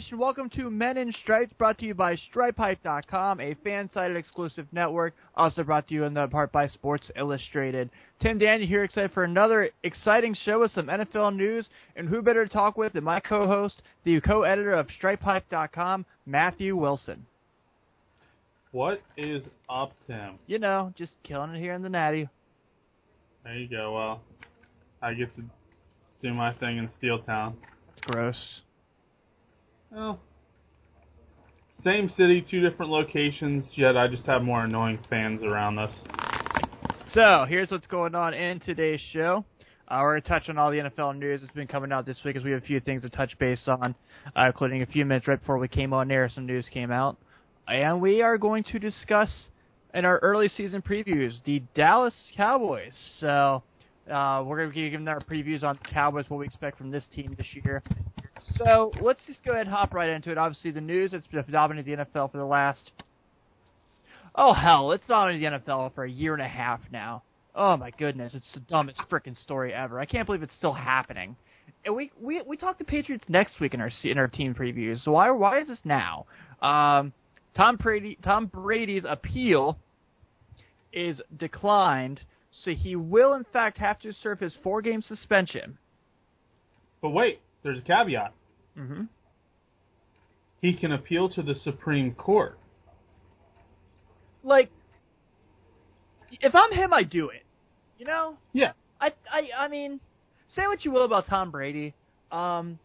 Nation, welcome to Men in Stripes, brought to you by StripeHype.com, a FanSided exclusive network, also brought to you in part by Sports Illustrated. Tim Daniel here, excited for another exciting show with some NFL news, and who better to talk with than my co-host, the co-editor of StripeHype.com, Matthew Wilson. What is up, Tim? You know, just killing it here in the Natty. There you go. Well, I get to do my thing in Steel Town. It's gross. Well, same city, two different locations, yet I just have more annoying fans around us. So, here's what's going on in today's show. We're going to touch on all the NFL news that's been coming out this week, as we have a few things to touch base on, including a few minutes right before we came on air, some news came out. And we are going to discuss, in our early season previews, the Dallas Cowboys. So, we're going to be giving our previews on the Cowboys, what we expect from this team this year. So, let's just go ahead and hop right into it. Obviously, the news that's dominated the NFL for the last... it's dominated the NFL for a year and a half now. Oh, my goodness. It's the dumbest freaking story ever. I can't believe it's still happening. And we talk to Patriots next week in our team previews. So, why is this now? Tom Brady's appeal is declined, so he will, in fact, have to serve his 4-game suspension. But wait, there's a caveat. Mm-hmm. He can appeal to the Supreme Court. Like, if I'm him, I do it. You know? Yeah. I mean, say what you will about Tom Brady. The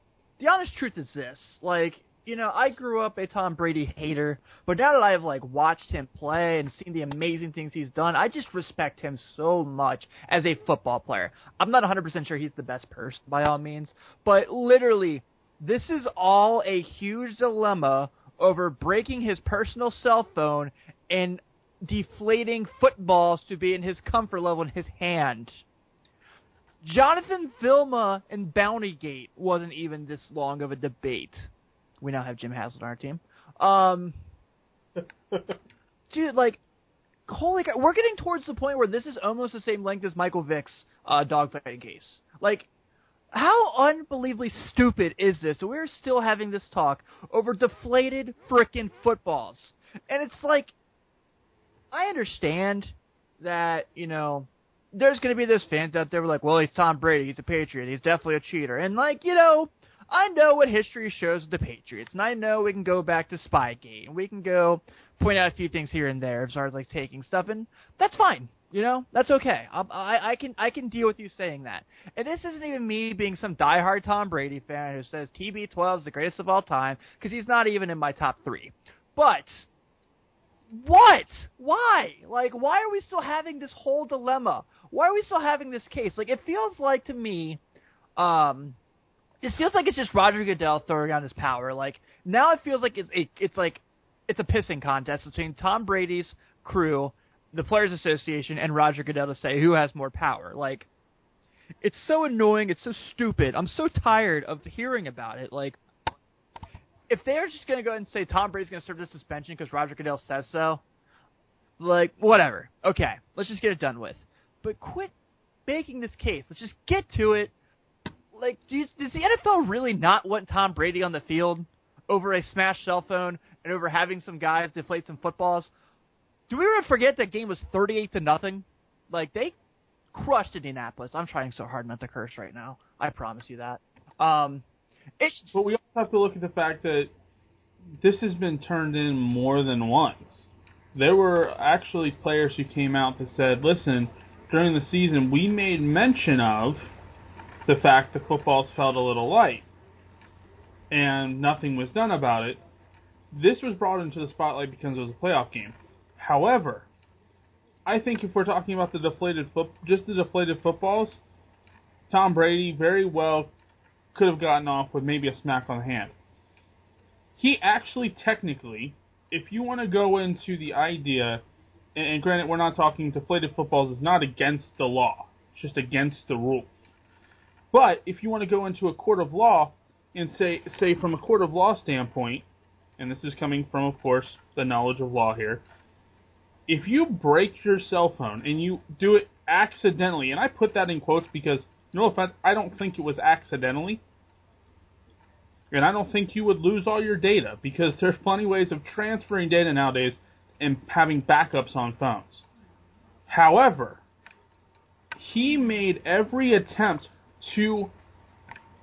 honest truth is this. Like, you know, I grew up a Tom Brady hater, but now that I've, watched him play and seen the amazing things he's done, I just respect him so much as a football player. I'm not 100% sure he's the best person, by all means, but literally, this is all a huge dilemma over breaking his personal cell phone and deflating footballs to be in his comfort level in his hand. Jonathan Vilma and Bountygate wasn't even this long of a debate. We now have Jim Haslett on our team. Dude, holy cow, we're getting towards the point where this is almost the same length as Michael Vick's dogfighting case. How unbelievably stupid is this? We're still having this talk over deflated frickin' footballs. And it's I understand that, you know, there's going to be those fans out there who are like, well, he's Tom Brady, he's a Patriot, he's definitely a cheater. And, I know what history shows with the Patriots, and I know we can go back to Spygate, and we can go point out a few things here and there as far as taking stuff, and that's fine, you know, that's okay. I can deal with you saying that. And this isn't even me being some diehard Tom Brady fan who says TB12 is the greatest of all time, because he's not even in my top 3. But what? Why? Why are we still having this whole dilemma? Why are we still having this case? It feels like to me, it feels like it's just Roger Goodell throwing on his power. Now it feels like it's a pissing contest between Tom Brady's crew, the Players Association, and Roger Goodell to say who has more power. It's so annoying. It's so stupid. I'm so tired of hearing about it. If they're just going to go ahead and say Tom Brady's going to serve this suspension because Roger Goodell says so, whatever. Okay, let's just get it done with. But quit making this case. Let's just get to it. Does the NFL really not want Tom Brady on the field over a smashed cell phone and over having some guys deflate some footballs? Do we ever forget that game was 38-0? They crushed Indianapolis. I'm trying so hard not to curse right now. I promise you that. But we also have to look at the fact that this has been turned in more than once. There were actually players who came out that said, listen, during the season we made mention of the fact the footballs felt a little light, and nothing was done about it. This was brought into the spotlight because it was a playoff game. However, I think if we're talking about the deflated footballs, Tom Brady very well could have gotten off with maybe a smack on the hand. He actually technically, if you want to go into the idea, and granted we're not talking deflated footballs is not against the law, it's just against the rule. But if you want to go into a court of law and say from a court of law standpoint, and this is coming from, of course, the knowledge of law here, if you break your cell phone and you do it accidentally, and I put that in quotes because, no offense, I don't think it was accidentally. And I don't think you would lose all your data because there's plenty of ways of transferring data nowadays and having backups on phones. However, he made every attempt to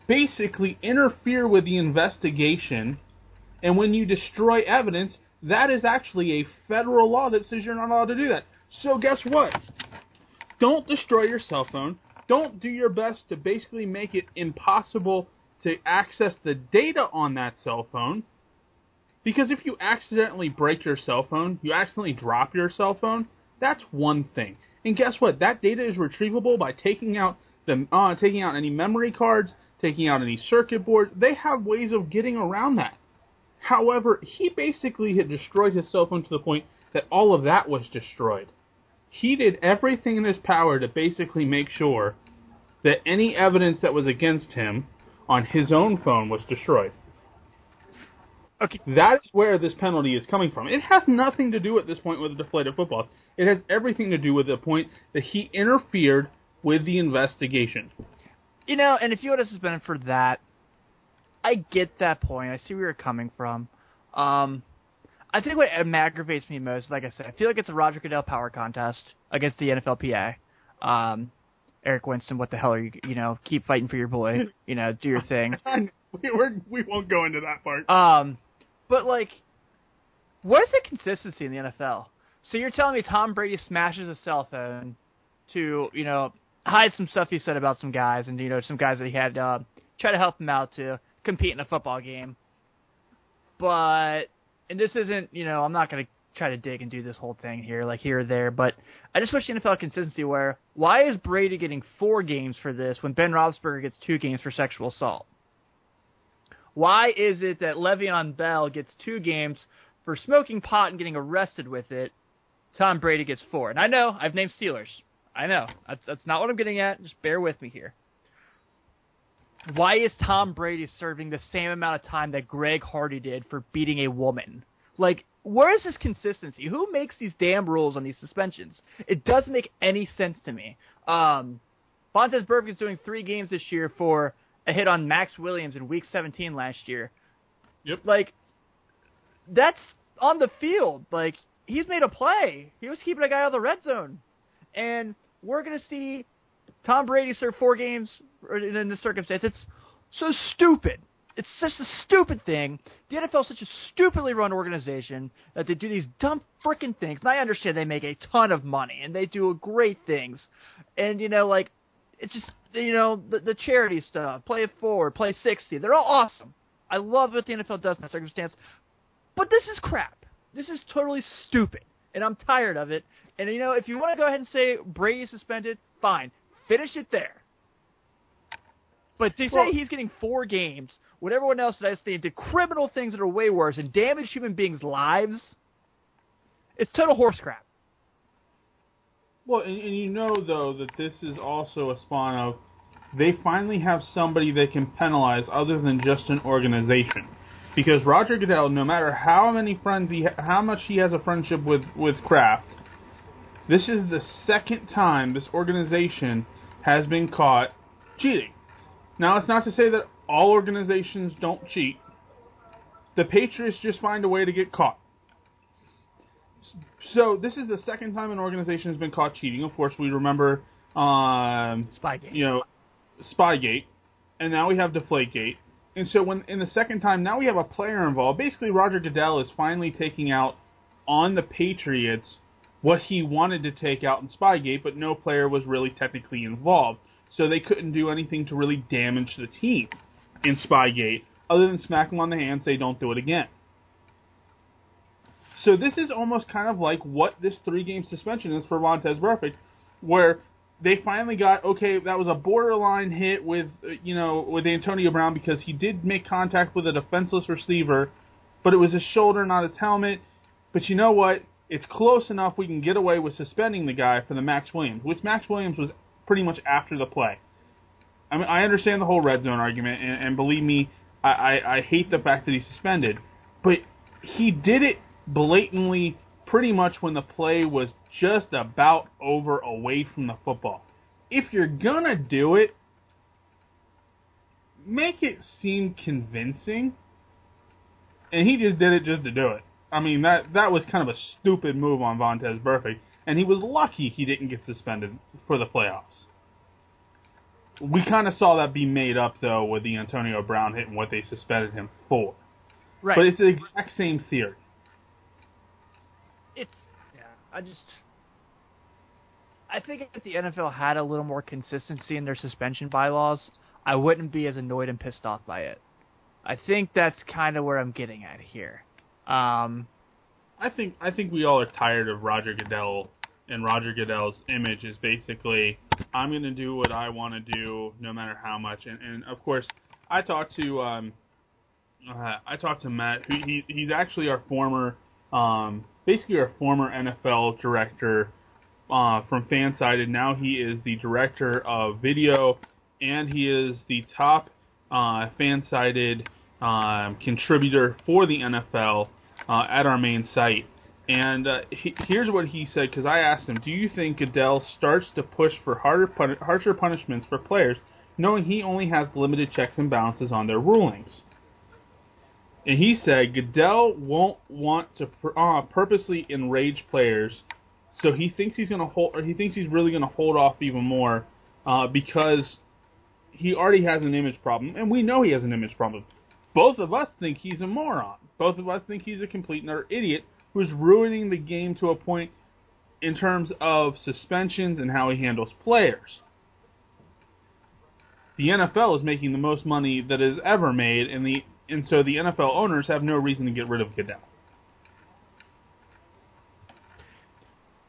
basically interfere with the investigation, and when you destroy evidence, that is actually a federal law that says you're not allowed to do that. So guess what? Don't destroy your cell phone. Don't do your best to basically make it impossible to access the data on that cell phone. Because if you accidentally break your cell phone, you accidentally drop your cell phone, that's one thing. And guess what? That data is retrievable by taking out any memory cards, taking out any circuit board. They have ways of getting around that. However, he basically had destroyed his cell phone to the point that all of that was destroyed. He did everything in his power to basically make sure that any evidence that was against him on his own phone was destroyed. Okay. That is where this penalty is coming from. It has nothing to do at this point with the deflated footballs. It has everything to do with the point that he interfered with the investigation. And if you would have suspended for that, I get that point. I see where you're coming from. I think what aggravates me most, like I said, I feel like it's a Roger Goodell power contest against the NFLPA. Eric Winston, what the hell are you, keep fighting for your boy, do your thing. We won't go into that part. But, what is the consistency in the NFL? So you're telling me Tom Brady smashes a cell phone to, hide some stuff he said about some guys and, some guys that he had try to help him out to compete in a football game. And this isn't, I'm not going to try to dig and do this whole thing here, here or there, but I just wish the NFL had consistency where, why is Brady getting 4 games for this when Ben Roethlisberger gets 2 games for sexual assault? Why is it that Le'Veon Bell gets 2 games for smoking pot and getting arrested with it? Tom Brady gets 4. And I know, I've named Steelers. I know. That's not what I'm getting at. Just bear with me here. Why is Tom Brady serving the same amount of time that Greg Hardy did for beating a woman? Where is this consistency? Who makes these damn rules on these suspensions? It doesn't make any sense to me. Vontaze Burfict is doing 3 games this year for a hit on Max Williams in Week 17 last year. Yep. That's on the field. He's made a play. He was keeping a guy out of the red zone. And we're going to see Tom Brady serve 4 games in this circumstance. It's so stupid. It's such a stupid thing. The NFL is such a stupidly run organization that they do these dumb freaking things. And I understand they make a ton of money, and they do great things. And, it's just, the charity stuff, play it forward, play 60. They're all awesome. I love what the NFL does in that circumstance. But this is crap. This is totally stupid. And I'm tired of it. And, if you want to go ahead and say Brady's suspended, fine. Finish it there. But to say he's getting 4 games when everyone else that I think did criminal things that are way worse and damaged human beings' lives, it's total horse crap. Well, and though, that this is also a spawn of they finally have somebody they can penalize other than just an organization. Because Roger Goodell, no matter how much he has a friendship with Kraft, this is the second time this organization has been caught cheating. Now, it's not to say that all organizations don't cheat. The Patriots just find a way to get caught. So, this is the second time an organization has been caught cheating. Of course, we remember Spygate. Spygate. And now we have Deflategate. And so, in the second time, now we have a player involved. Basically, Roger Goodell is finally taking out on the Patriots what he wanted to take out in Spygate, but no player was really technically involved. So they couldn't do anything to really damage the team in Spygate, other than smack them on the hand and say, don't do it again. So this is almost kind of like what this 3-game suspension is for Vontaze Burfict, where they finally got, okay, that was a borderline hit with Antonio Brown because he did make contact with a defenseless receiver, but it was his shoulder, not his helmet. But you know what? It's close enough we can get away with suspending the guy for the Max Williams, which Max Williams was pretty much after the play. I mean, I understand the whole red zone argument, and believe me, I hate the fact that he's suspended, but he did it blatantly pretty much when the play was just about over away from the football. If you're gonna do it, make it seem convincing, and he just did it just to do it. I mean, that was kind of a stupid move on Vontaze Burfict, and he was lucky he didn't get suspended for the playoffs. We kind of saw that be made up, though, with the Antonio Brown hit and what they suspended him for. Right. But it's the exact same theory. I think if the NFL had a little more consistency in their suspension bylaws, I wouldn't be as annoyed and pissed off by it. I think that's kind of where I'm getting at here. I think we all are tired of Roger Goodell, and Roger Goodell's image is basically, I'm going to do what I want to do, no matter how much. And of course, I talked to Matt. He's actually our former, basically our former NFL director from FanSided. Now he is the director of video, and he is the top FanSided contributor for the NFL at our main site. And here's what he said, because I asked him, do you think Goodell starts to push for harsher punishments for players, knowing he only has limited checks and balances on their rulings? And he said Goodell won't want to purposely enrage players, so he thinks he's going to hold, or he thinks he's really going to hold off even more because he already has an image problem, and we know he has an image problem. Both of us think he's a moron. Both of us think he's a complete and utter idiot who's ruining the game to a point in terms of suspensions and how he handles players. The NFL is making the most money that is ever made, and so the NFL owners have no reason to get rid of Goodell.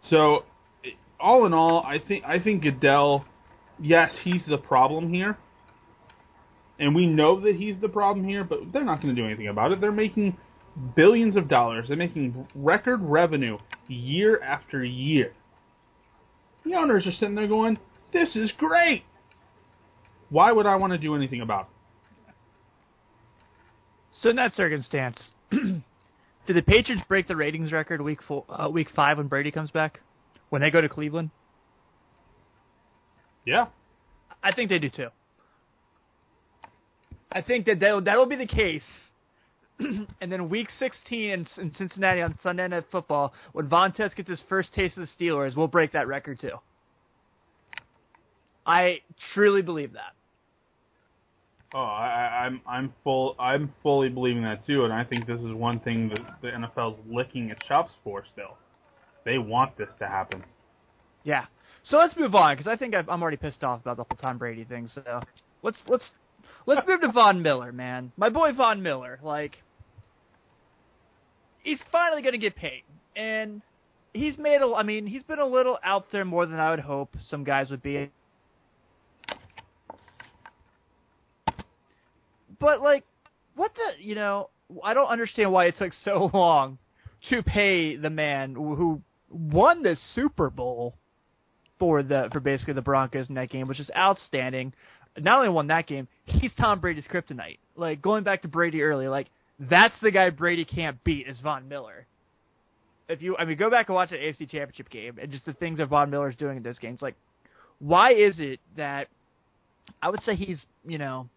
So, all in all, I think Goodell, yes, he's the problem here. And we know that he's the problem here, but they're not going to do anything about it. They're making billions of dollars. They're making record revenue year after year. The owners are sitting there going, this is great. Why would I want to do anything about it? So in that circumstance, did the Patriots break the ratings record week 5 when Brady comes back? When they go to Cleveland? Yeah. I think they do too. I think that'll be the case. And then week 16 in Cincinnati on Sunday Night Football, when Vontaze gets his first taste of the Steelers, we'll break that record too. I truly believe that. Oh, I'm fully believing that too, and I think this is one thing that the NFL's licking its chops for still. They want this to happen. Yeah. So let's move on, because I think I'm already pissed off about the whole Tom Brady thing. So let's move to Von Miller, man. My boy Von Miller, he's finally going to get paid, and he's been a little out there more than I would hope some guys would be. But, I don't understand why it took so long to pay the man who won the Super Bowl for basically the Broncos in that game, which is outstanding. Not only won that game, he's Tom Brady's kryptonite. Going back to Brady earlier, that's the guy Brady can't beat is Von Miller. Go back and watch the AFC Championship game and just the things that Von Miller's doing in those games. Why is it that I would say he's, him,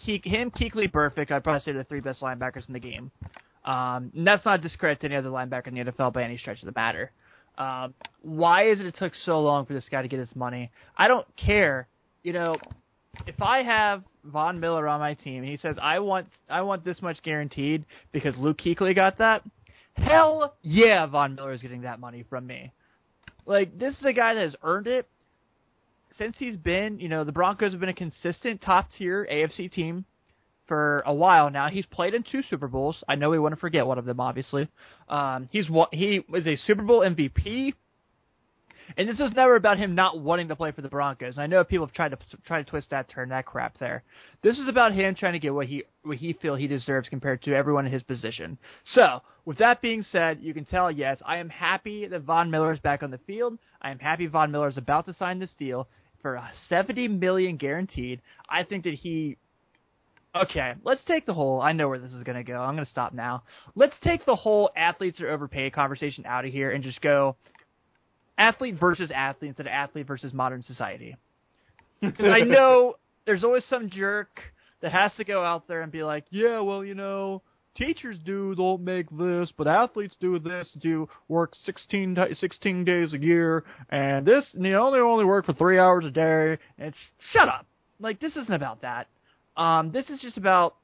Kuechly, Burfict, I'd probably say the 3 best linebackers in the game. And that's not a discredit to any other linebacker in the NFL by any stretch of the matter. Why is it took so long for this guy to get his money? I don't care. If I have Von Miller on my team and he says, I want this much guaranteed because Luke Kuechly got that, hell yeah, Von Miller is getting that money from me. This is a guy that has earned it. Since he's been, the Broncos have been a consistent top-tier AFC team for a while now. He's played in 2 Super Bowls. I know we want to forget one of them, obviously. He was a Super Bowl MVP, and this is never about him not wanting to play for the Broncos. And I know people have tried to twist that, turn that crap there. This is about him trying to get what he feels he deserves compared to everyone in his position. So, with that being said, you can tell, yes, I am happy that Von Miller is back on the field. I am happy Von Miller is about to sign this deal for $70 million guaranteed. I think that okay, let's take the whole, I know where this is going to go. I'm going to stop now. Let's take the whole athletes are overpaid conversation out of here and just go athlete versus athlete instead of athlete versus modern society. Because I know there's always some jerk that has to go out there and be like, yeah, well, teachers don't make this, but athletes do this, work 16 days a year, and this, they only work for 3 hours a day. And shut up. Like, this isn't about that. This is just about,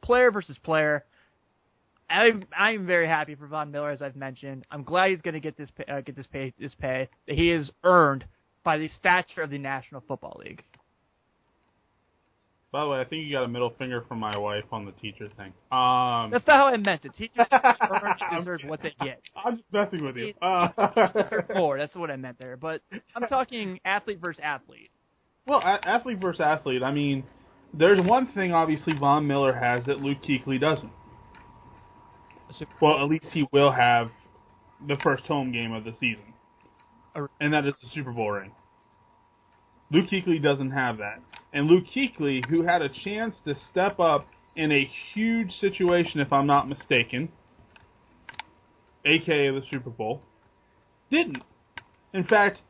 player versus player. I'm very happy for Von Miller, as I've mentioned. I'm glad he's going to get this pay that he has earned by the stature of the National Football League. By the way, I think you got a middle finger from my wife on the teacher thing. That's not how I meant it. Teachers deserve what they get. I'm just messing with you. More. That's what I meant there. But I'm talking athlete versus athlete. Well, athlete versus athlete. I mean, there's one thing obviously Von Miller has that Luke Kuechly doesn't. Well, at least he will have the first home game of the season, and that is the Super Bowl ring. Luke Kuechly doesn't have that. And Luke Kuechly, who had a chance to step up in a huge situation, if I'm not mistaken, a.k.a. the Super Bowl, didn't. In fact,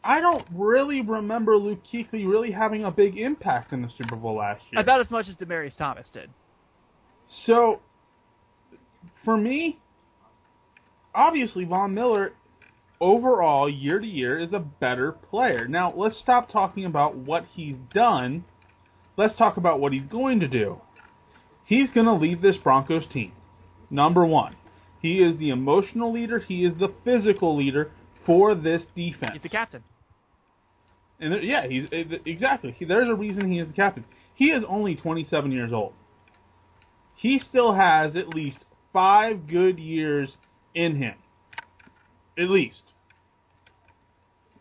I don't really remember Luke Kuechly really having a big impact in the Super Bowl last year. About as much as Demaryius Thomas did. So, for me, obviously Von Miller, overall, year to year, is a better player. Now, let's stop talking about what he's done. Let's talk about what he's going to do. He's going to lead this Broncos team. Number one, he is the emotional leader. He is the physical leader for this defense. He's the captain. And exactly. There's a reason he is the captain. He is only 27 years old. He still has at least 5 good years in him. At least.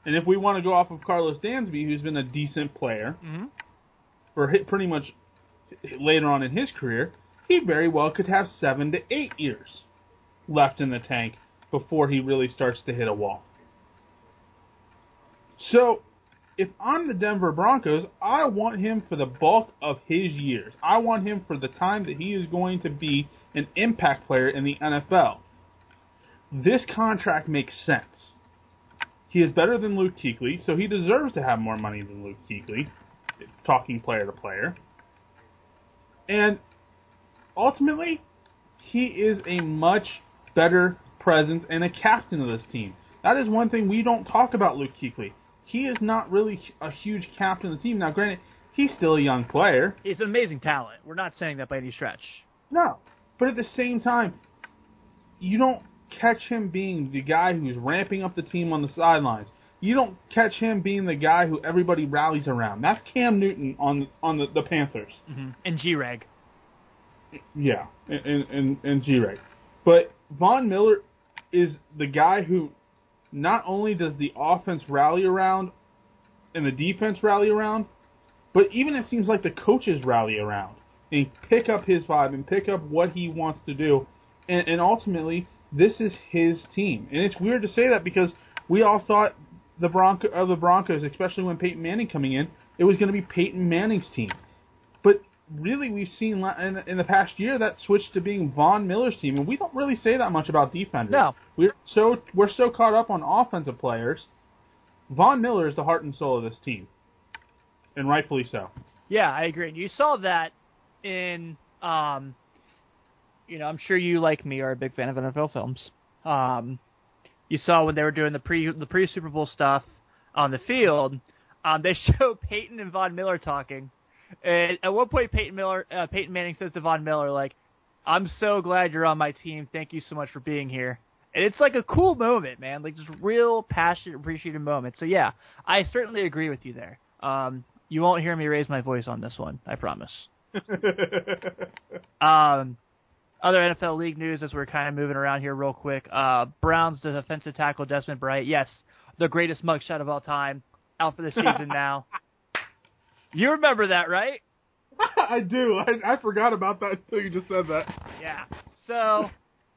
And if we want to go off of Carlos Dansby, who's been a decent player for pretty much later on in his career, he very well could have 7 to 8 years left in the tank before he really starts to hit a wall. So, if I'm the Denver Broncos, I want him for the bulk of his years. I want him for the time that he is going to be an impact player in the NFL. This contract makes sense. He is better than Luke Kuechly, so he deserves to have more money than Luke Kuechly, talking player to player. And ultimately, he is a much better presence and a captain of this team. That is one thing we don't talk about Luke Kuechly. He is not really a huge captain of the team. Now, granted, he's still a young player. He's an amazing talent. We're not saying that by any stretch. No. But at the same time, you don't catch him being the guy who's ramping up the team on the sidelines. You don't catch him being the guy who everybody rallies around. That's Cam Newton on the Panthers. Mm-hmm. And G-Reg. Yeah, and G-Reg. But Von Miller is the guy who not only does the offense rally around and the defense rally around, but even it seems like the coaches rally around and pick up his vibe and pick up what he wants to do. And ultimately, this is his team. And it's weird to say that because we all thought the Broncos, especially when Peyton Manning coming in, it was going to be Peyton Manning's team. But really, we've seen in the past year that switched to being Von Miller's team, and we don't really say that much about defenders. No, we're so caught up on offensive players. Von Miller is the heart and soul of this team, and rightfully so. Yeah, I agree. And you saw that in, I'm sure you, like me, are a big fan of NFL films. You saw when they were doing the pre Super Bowl stuff on the field, they show Peyton and Von Miller talking. And at one point, Peyton Manning says to Von Miller, like, "I'm so glad you're on my team. Thank you so much for being here." And it's like a cool moment, man. Like, just real passionate, appreciative moment. So, yeah, I certainly agree with you there. You won't hear me raise my voice on this one, I promise. Other NFL league news as we're kind of moving around here real quick. Browns defensive tackle Desmond Bryant, yes, the greatest mugshot of all time, out for the season now. You remember that, right? I do. I forgot about that until you just said that. Yeah. So,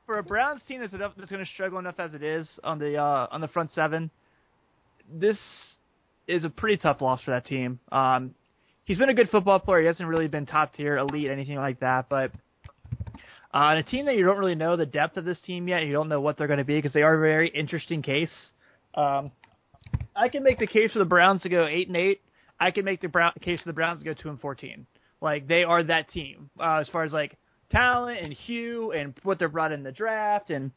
for a Browns team that's going to struggle enough as it is on the front seven, this is a pretty tough loss for that team. He's been a good football player. He hasn't really been top tier, elite, anything like that. But on a team that you don't really know the depth of this team yet, you don't know what they're going to be because they are a very interesting case. I can make the case for the Browns to go 8-8. I can make the case for the Browns to go 2-14. Like, they are that team as far as, like, talent and hue and what they're brought in the draft and,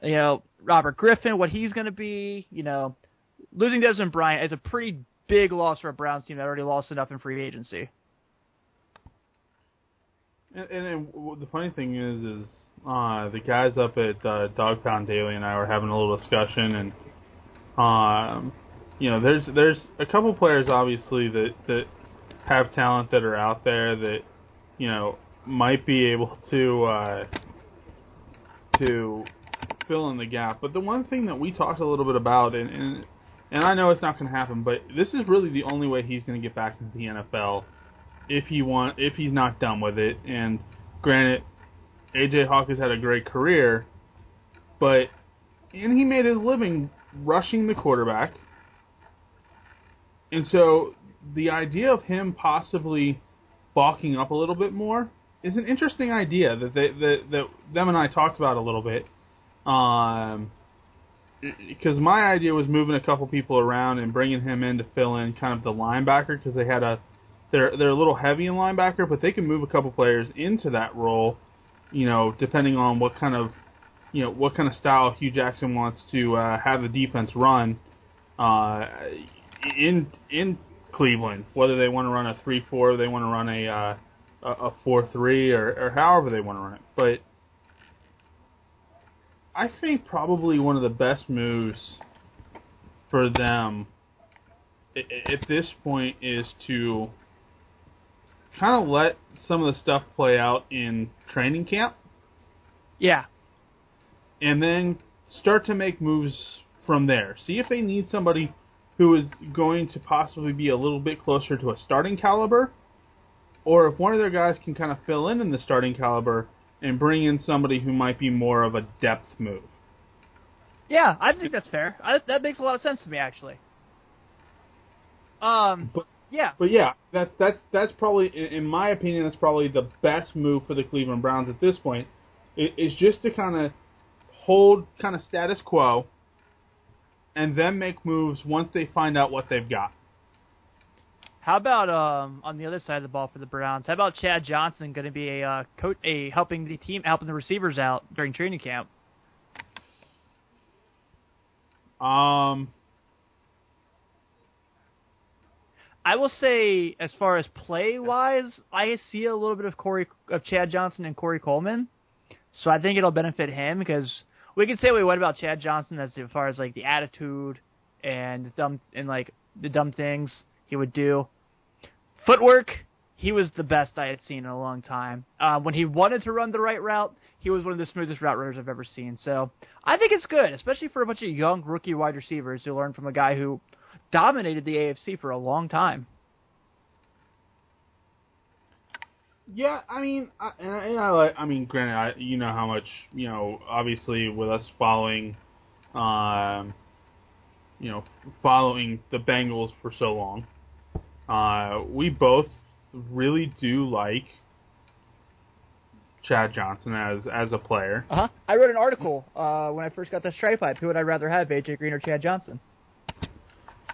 you know, Robert Griffin, what he's going to be. You know, losing Desmond Bryant is a pretty big loss for a Browns team that already lost enough in free agency. And the funny thing is the guys up at Dog Pound Daily and I were having a little discussion, and you know, there's a couple players obviously that have talent that are out there that, you know, might be able to fill in the gap. But the one thing that we talked a little bit about, and I know it's not going to happen, but this is really the only way he's going to get back into the NFL if he's not done with it. And granted, AJ Hawk has had a great career, and he made his living rushing the quarterback. And so the idea of him possibly balking up a little bit more is an interesting idea that them and I talked about a little bit. Because my idea was moving a couple people around and bringing him in to fill in kind of the linebacker, because they're a little heavy in linebacker, but they can move a couple players into that role, you know, depending on what kind of style Hugh Jackson wants to have the defense run in Cleveland, whether they want to run a 3-4, they want to run a 4-3, or however they want to run it. But I think probably one of the best moves for them at this point is to kind of let some of the stuff play out in training camp. Yeah. And then start to make moves from there. See if they need somebody who is going to possibly be a little bit closer to a starting caliber, or if one of their guys can kind of fill in the starting caliber and bring in somebody who might be more of a depth move. Yeah, I think that's fair. That makes a lot of sense to me, actually. Yeah. But yeah, that's probably, in my opinion, that's probably the best move for the Cleveland Browns at this point, is just to kind of hold kind of status quo and then make moves once they find out what they've got. How about on the other side of the ball for the Browns? How about Chad Johnson going to be a coach, helping the team, helping the receivers out during training camp? I will say, as far as play-wise, I see a little bit of Chad Johnson and Corey Coleman, so I think it'll benefit him, because we can say what about Chad Johnson as far as like the attitude and the dumb things he would do. Footwork, he was the best I had seen in a long time. When he wanted to run the right route, he was one of the smoothest route runners I've ever seen. So I think it's good, especially for a bunch of young rookie wide receivers to learn from a guy who dominated the AFC for a long time. Yeah, I mean, granted, you know how much, you know, obviously with us following the Bengals for so long, we both really do like Chad Johnson as a player. I wrote an article when I first got the Stripe Pipe. Who would I rather have, AJ Green or Chad Johnson?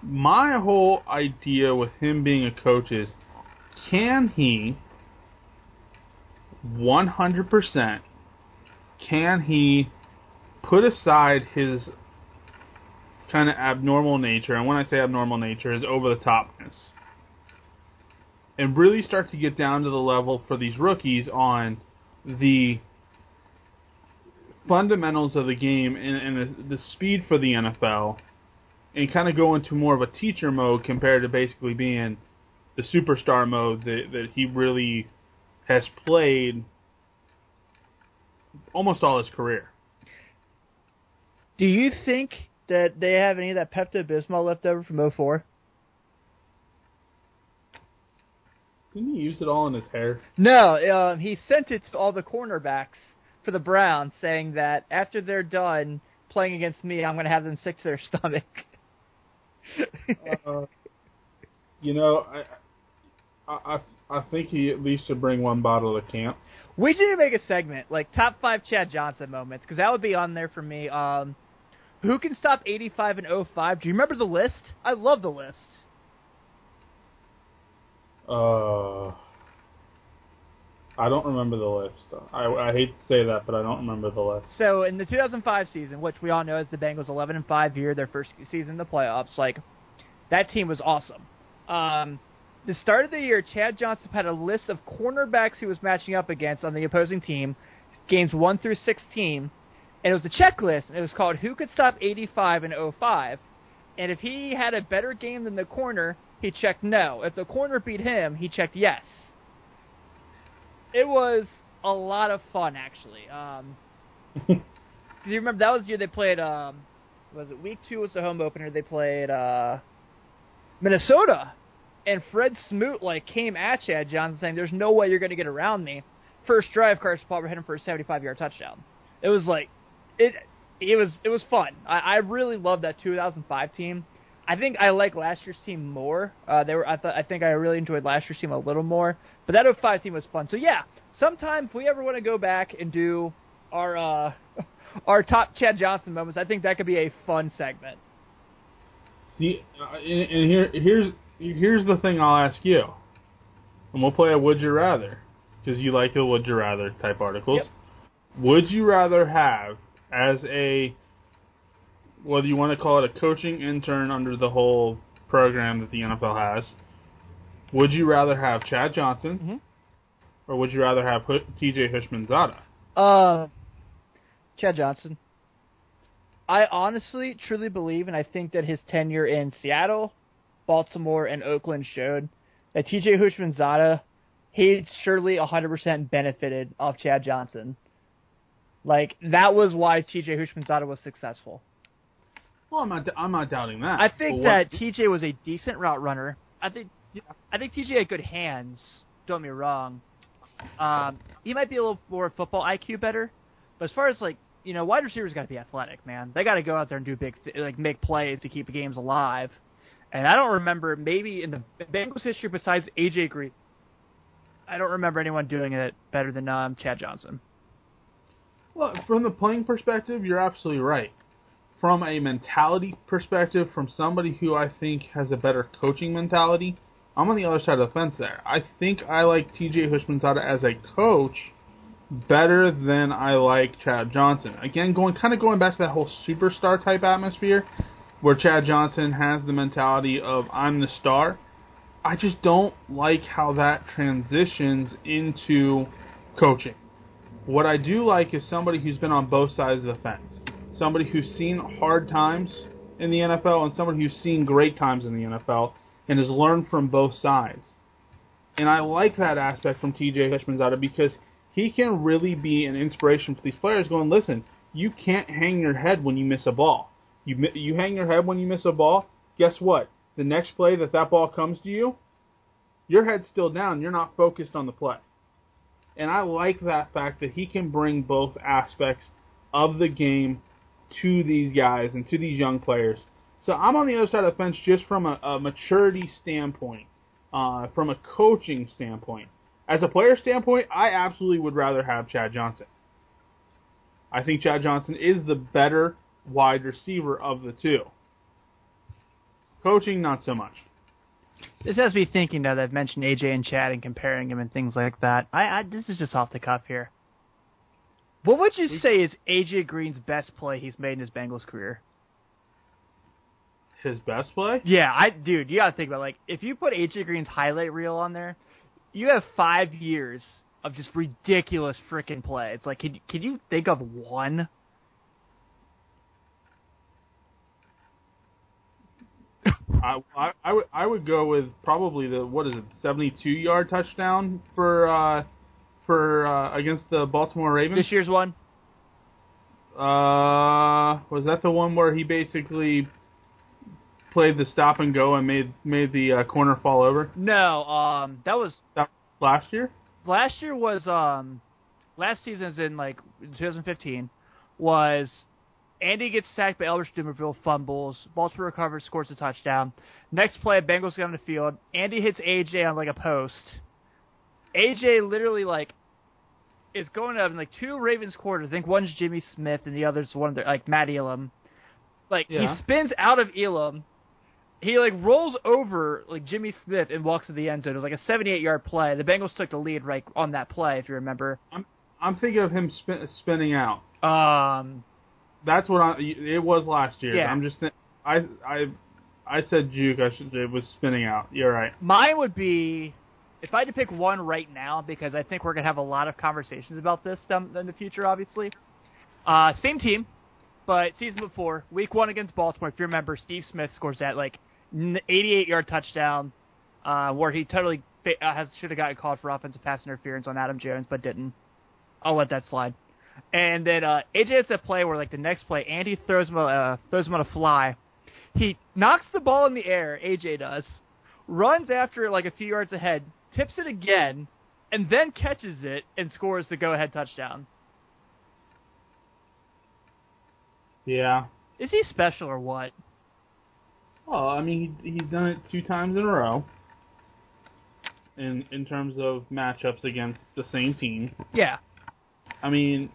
My whole idea with him being a coach is, can he 100% put aside his kind of abnormal nature, and when I say abnormal nature, his over-the-topness, and really start to get down to the level for these rookies on the fundamentals of the game and the speed for the NFL, and kind of go into more of a teacher mode compared to basically being the superstar mode that he really has played almost all his career. Do you think that they have any of that Pepto-Bismol left over from 2004? Didn't he use it all in his hair? No, he sent it to all the cornerbacks for the Browns, saying that after they're done playing against me, I'm going to have them sick to their stomach. You know, I think he at least should bring one bottle to camp. We should make a segment, like top 5 Chad Johnson moments, because that would be on there for me. Who can stop 85 and 05? Do you remember the list? I love the list. I don't remember the list. I hate to say that, but I don't remember the list. So in the 2005 season, which we all know is the Bengals 11-5 year, their first season in the playoffs, like that team was awesome. The start of the year, Chad Johnson had a list of cornerbacks he was matching up against on the opposing team, games 1 through 16, and it was a checklist. And it was called "Who Could Stop 85 in '05?" And if he had a better game than the corner, he checked no. If the corner beat him, he checked yes. It was a lot of fun, actually. Do you remember that was the year they played? Was it week 2 was the home opener? They played Minnesota, and Fred Smoot came at Chad Johnson saying, "There's no way you're going to get around me." First drive, Carson Palmer hit him for a 75-yard touchdown. It was it was fun. I really loved that 2005 team. I think I like last year's team more. I think I really enjoyed last year's team a little more. But that 05 team was fun. So yeah, sometime if we ever want to go back and do our our top Chad Johnson moments, I think that could be a fun segment. See, and here's the thing I'll ask you, and we'll play a Would You Rather, because you like the Would You Rather type articles. Yep. Would you rather have, as whether you want to call it a coaching intern under the whole program that the NFL has, would you rather have Chad Johnson, or would you rather have T.J. Houshmandzadeh? Chad Johnson. I honestly, truly believe, and I think that his tenure in Seattle, Baltimore, and Oakland showed that T.J. Houshmandzadeh, he surely 100% benefited off Chad Johnson. That was why T.J. Houshmandzadeh was successful. Well, I'm not doubting that. I think that T.J. was a decent route runner. I think T.J. had good hands. Don't get me wrong. He might be a little more football IQ better, but as far as wide receivers got to be athletic, man. They got to go out there and do make plays to keep the games alive. And I don't remember maybe in the Bengals history besides AJ Green, I don't remember anyone doing it better than Chad Johnson. Well, from the playing perspective, you're absolutely right. From a mentality perspective, from somebody who I think has a better coaching mentality, I'm on the other side of the fence there. I think I like T.J. Houshmandzadeh as a coach better than I like Chad Johnson. Again, going back to that whole superstar type atmosphere where Chad Johnson has the mentality of I'm the star. I just don't like how that transitions into coaching. What I do like is somebody who's been on both sides of the fence. Somebody who's seen hard times in the NFL and somebody who's seen great times in the NFL and has learned from both sides. And I like that aspect from T.J. Houshmandzadeh because he can really be an inspiration for these players going, listen, you can't hang your head when you miss a ball. You hang your head when you miss a ball, guess what? The next play that ball comes to you, your head's still down. You're not focused on the play. And I like that fact that he can bring both aspects of the game to these guys and to these young players. So I'm on the other side of the fence just from a maturity standpoint, from a coaching standpoint. As a player standpoint, I absolutely would rather have Chad Johnson. I think Chad Johnson is the better wide receiver of the two. Coaching, not so much. This has me thinking now that I've mentioned AJ and Chad and comparing him and things like that. This is just off the cuff here. What would you say is AJ Green's best play he's made in his Bengals career? His best play? Yeah, dude, you gotta think about if you put AJ Green's highlight reel on there, you have 5 years of just ridiculous freaking plays. Can you think of one? I would go with probably the 72-yard touchdown for against the Baltimore Ravens. This year's one? Was that the one where he basically played the stop and go and made the corner fall over? No, that was last year. Last year was last season's in 2015 was Andy gets sacked by Elbert Dumerville, fumbles. Baltimore recovers, scores a touchdown. Next play, Bengals get on the field. Andy hits AJ on a post. AJ literally is going up in 2 Ravens quarters. I think one's Jimmy Smith and the other's one of their Matt Elam. He spins out of Elam, he like rolls over like Jimmy Smith and walks to the end zone. It was like a 78-yard play. The Bengals took the lead right on that play, if you remember. I'm thinking of him spinning out. That's what it was last year. Yeah. I'm just I said juke. It was spinning out. You're right. Mine would be, if I had to pick one right now, because I think we're gonna have a lot of conversations about this in the future, obviously. Same team, but season before, week 1 against Baltimore. If you remember, Steve Smith scores that like 88-yard touchdown, where he totally should have gotten called for offensive pass interference on Adam Jones, but didn't. I'll let that slide. And then AJ has that play where, like, the next play, Andy throws him on a fly. He knocks the ball in the air, AJ does, runs after it like a few yards ahead, tips it again, and then catches it and scores the go-ahead touchdown. Yeah. Is he special or what? Well, I mean, he's done it 2 times in a row. In terms of matchups against the same team. Yeah. I mean,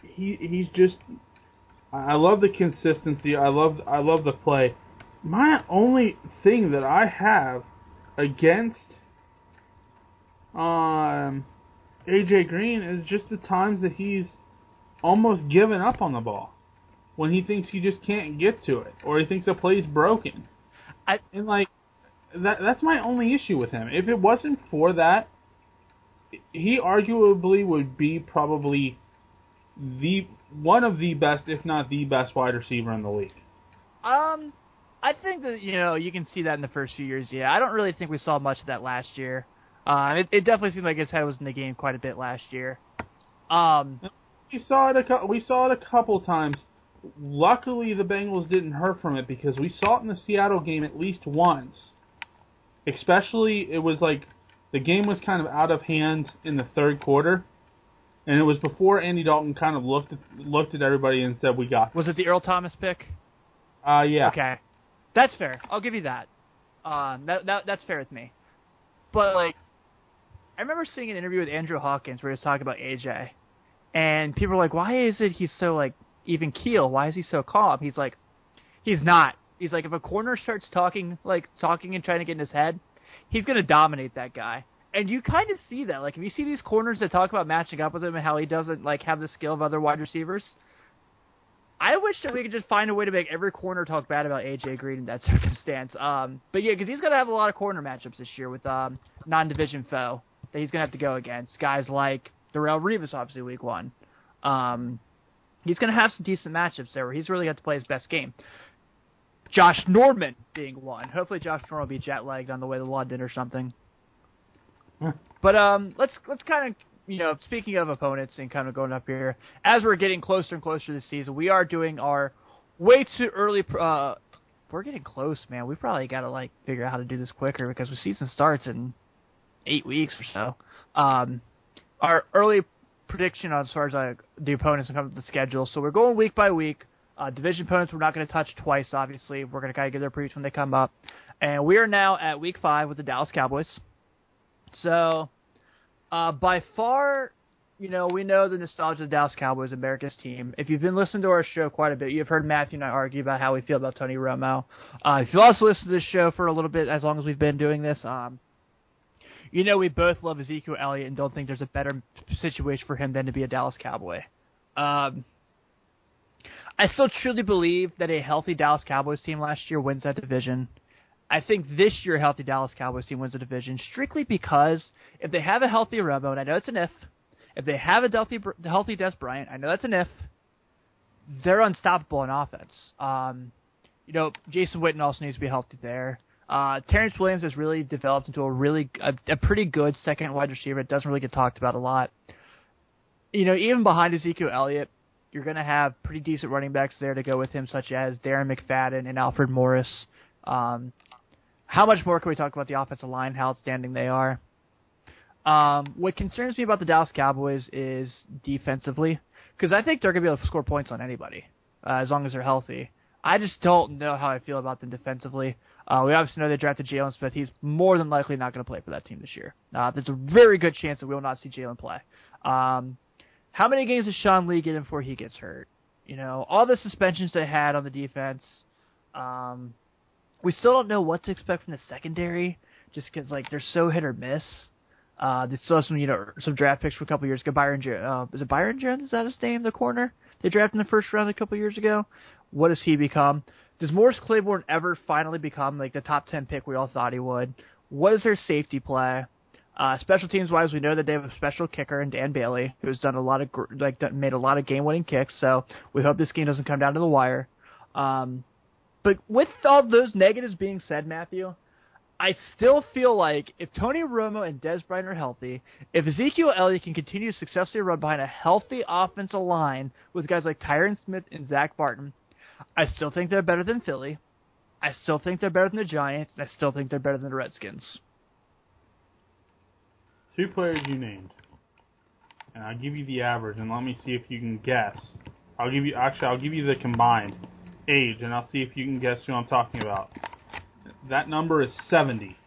he's just. I love the consistency. I love the play. My only thing that I have against AJ Green is just the times that he's almost given up on the ball when he thinks he just can't get to it or he thinks the play's broken. And like that's my only issue with him. If it wasn't for that, he arguably would be probably one of the best, if not the best, wide receiver in the league. I think that you can see that in the first few years. Yeah, I don't really think we saw much of that last year. It definitely seemed like his head was in the game quite a bit last year. We saw it a couple times. Luckily, the Bengals didn't hurt from it because we saw it in the Seattle game at least once. Especially, it was like the game was kind of out of hand in the third quarter, and it was before Andy Dalton kind of looked at everybody and said, "We got this." Was it the Earl Thomas pick? Yeah. Okay, that's fair. I'll give you that. That's fair with me. But like, I remember seeing an interview with Andrew Hawkins where he was talking about AJ, and people were like, "Why is it he's so like even keel? Why is he so calm?" He's like, "He's not." He's like, if a corner starts talking and trying to get in his head, he's going to dominate that guy. And you kind of see that. Like, if you see these corners that talk about matching up with him and how he doesn't, like, have the skill of other wide receivers, I wish that we could just find a way to make every corner talk bad about A.J. Green in that circumstance. But, yeah, because he's going to have a lot of corner matchups this year with non-division foe that he's going to have to go against. Guys like Darrelle Revis, obviously, week 1. He's going to have some decent matchups there where he's really got to play his best game. Josh Norman being one. Hopefully Josh Norman will be jet-lagged on the way to London or something. But let's kind of, speaking of opponents and kind of going up here, as we're getting closer and closer to the season, we are doing our way too early. We're getting close, man. We probably got to figure out how to do this quicker because the season starts in 8 weeks or so. Our early prediction as far as the opponents and come to the schedule. So we're going week by week. Division opponents we're not going to touch twice, obviously. We're going to kind of give their previews when they come up. And we are now at week 5 with the Dallas Cowboys. So, by far, we know the nostalgia of the Dallas Cowboys, America's team. If you've been listening to our show quite a bit, you've heard Matthew and I argue about how we feel about Tony Romo. If you've also listened to this show for a little bit, as long as we've been doing this, we both love Ezekiel Elliott and don't think there's a better situation for him than to be a Dallas Cowboy. I still truly believe that a healthy Dallas Cowboys team last year wins that division. I think this year a healthy Dallas Cowboys team wins the division strictly because if they have a healthy Romo, and I know it's an if they have a healthy Des Bryant, I know that's an if, they're unstoppable in offense. Jason Witten also needs to be healthy there. Terrence Williams has really developed into a pretty good second wide receiver. It doesn't really get talked about a lot. Even behind Ezekiel Elliott, you're going to have pretty decent running backs there to go with him, such as Darren McFadden and Alfred Morris. How much more can we talk about the offensive line, how outstanding they are? What concerns me about the Dallas Cowboys is defensively, because I think they're going to be able to score points on anybody as long as they're healthy. I just don't know how I feel about them defensively. We obviously know they drafted Jalen Smith. He's more than likely not going to play for that team this year. There's a very good chance that we will not see Jalen play. How many games does Sean Lee get in before he gets hurt? All the suspensions they had on the defense. We still don't know what to expect from the secondary, just because like they're so hit or miss. They still have some draft picks from a couple years ago. Is it Byron Jones? Is that his name? The corner they drafted in the first round a couple years ago. What does he become? Does Morris Claiborne ever finally become like the top 10 pick we all thought he would? What is their safety play? Special teams wise, we know that they have a special kicker in Dan Bailey, who's done a lot of made a lot of game winning kicks. So we hope this game doesn't come down to the wire. But with all those negatives being said, Matthew, I still feel like if Tony Romo and Des Bryant are healthy, if Ezekiel Elliott can continue to successfully run behind a healthy offensive line with guys like Tyron Smith and Zach Barton, I still think they're better than Philly. I still think they're better than the Giants. And I still think they're better than the Redskins. 2 players you named. And I'll give you the average, and let me see if you can guess. I'll give you the combined age, and I'll see if you can guess who I'm talking about. That number is 70.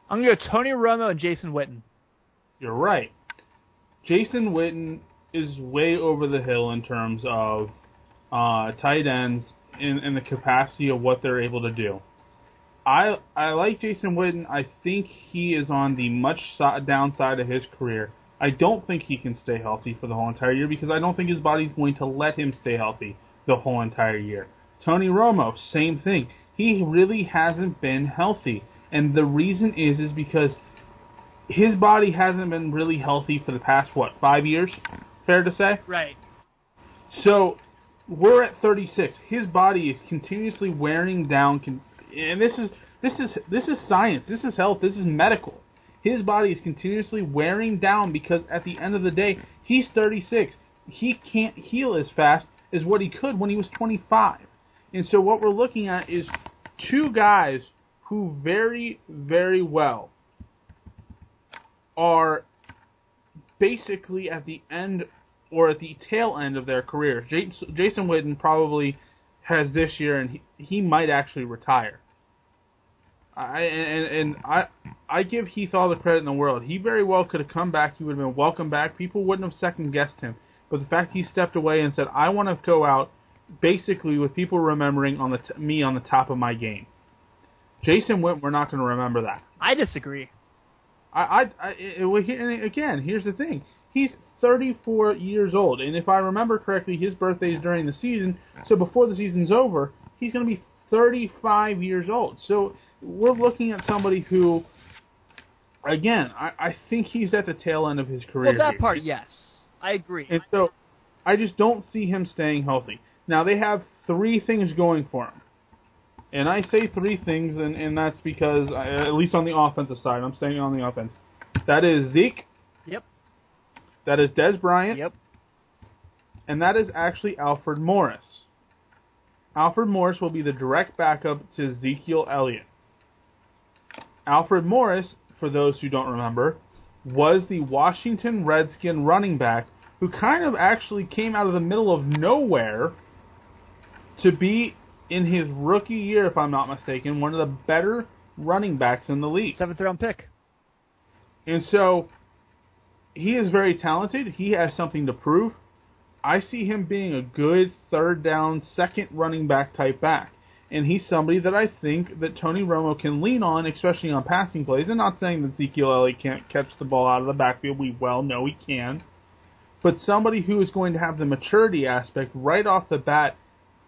I'm going to go Tony Romo and Jason Witten. You're right. Jason Witten is way over the hill in terms of tight ends in the capacity of what they're able to do. I like Jason Witten. I think he is on the much downside of his career. I don't think he can stay healthy for the whole entire year because I don't think his body's going to let him stay healthy the whole entire year. Tony Romo, same thing. He really hasn't been healthy. And the reason is because his body hasn't been really healthy for the past, 5 years? Fair to say? Right. So, we're at 36. His body is continuously wearing down, and this is science. This is health. This is medical. His body is continuously wearing down because at the end of the day, he's 36. He can't heal as fast as what he could when he was 25. And so what we're looking at is 2 guys who very, very well are basically at the end or at the tail end of their career. Jason Witten probably has this year, and he might actually retire. I give Heath all the credit in the world. He very well could have come back. He would have been welcome back. People wouldn't have second-guessed him. But the fact he stepped away and said, I want to go out basically with people remembering me on the top of my game. Jason Witten, we're not going to remember that. I disagree. Again, here's the thing. He's 34 years old, and if I remember correctly, his birthday is during the season, so before the season's over, he's going to be 35 years old. So we're looking at somebody who, again, I think he's at the tail end of his career. Well, that part, yes. I agree. And so I just don't see him staying healthy. Now, they have 3 things going for him. And I say 3 things, and that's because, at least on the offensive side, I'm staying on the offense. That is Zeke. Yep. That is Des Bryant. Yep. And that is actually Alfred Morris. Alfred Morris will be the direct backup to Ezekiel Elliott. Alfred Morris, for those who don't remember, was the Washington Redskin running back who kind of actually came out of the middle of nowhere to be, in his rookie year, if I'm not mistaken, one of the better running backs in the league. 7th round pick. And so, he is very talented. He has something to prove. I see him being a good third down, second running back type back. And he's somebody that I think that Tony Romo can lean on, especially on passing plays. I'm not saying that Ezekiel Elliott can't catch the ball out of the backfield. We well know he can. But somebody who is going to have the maturity aspect right off the bat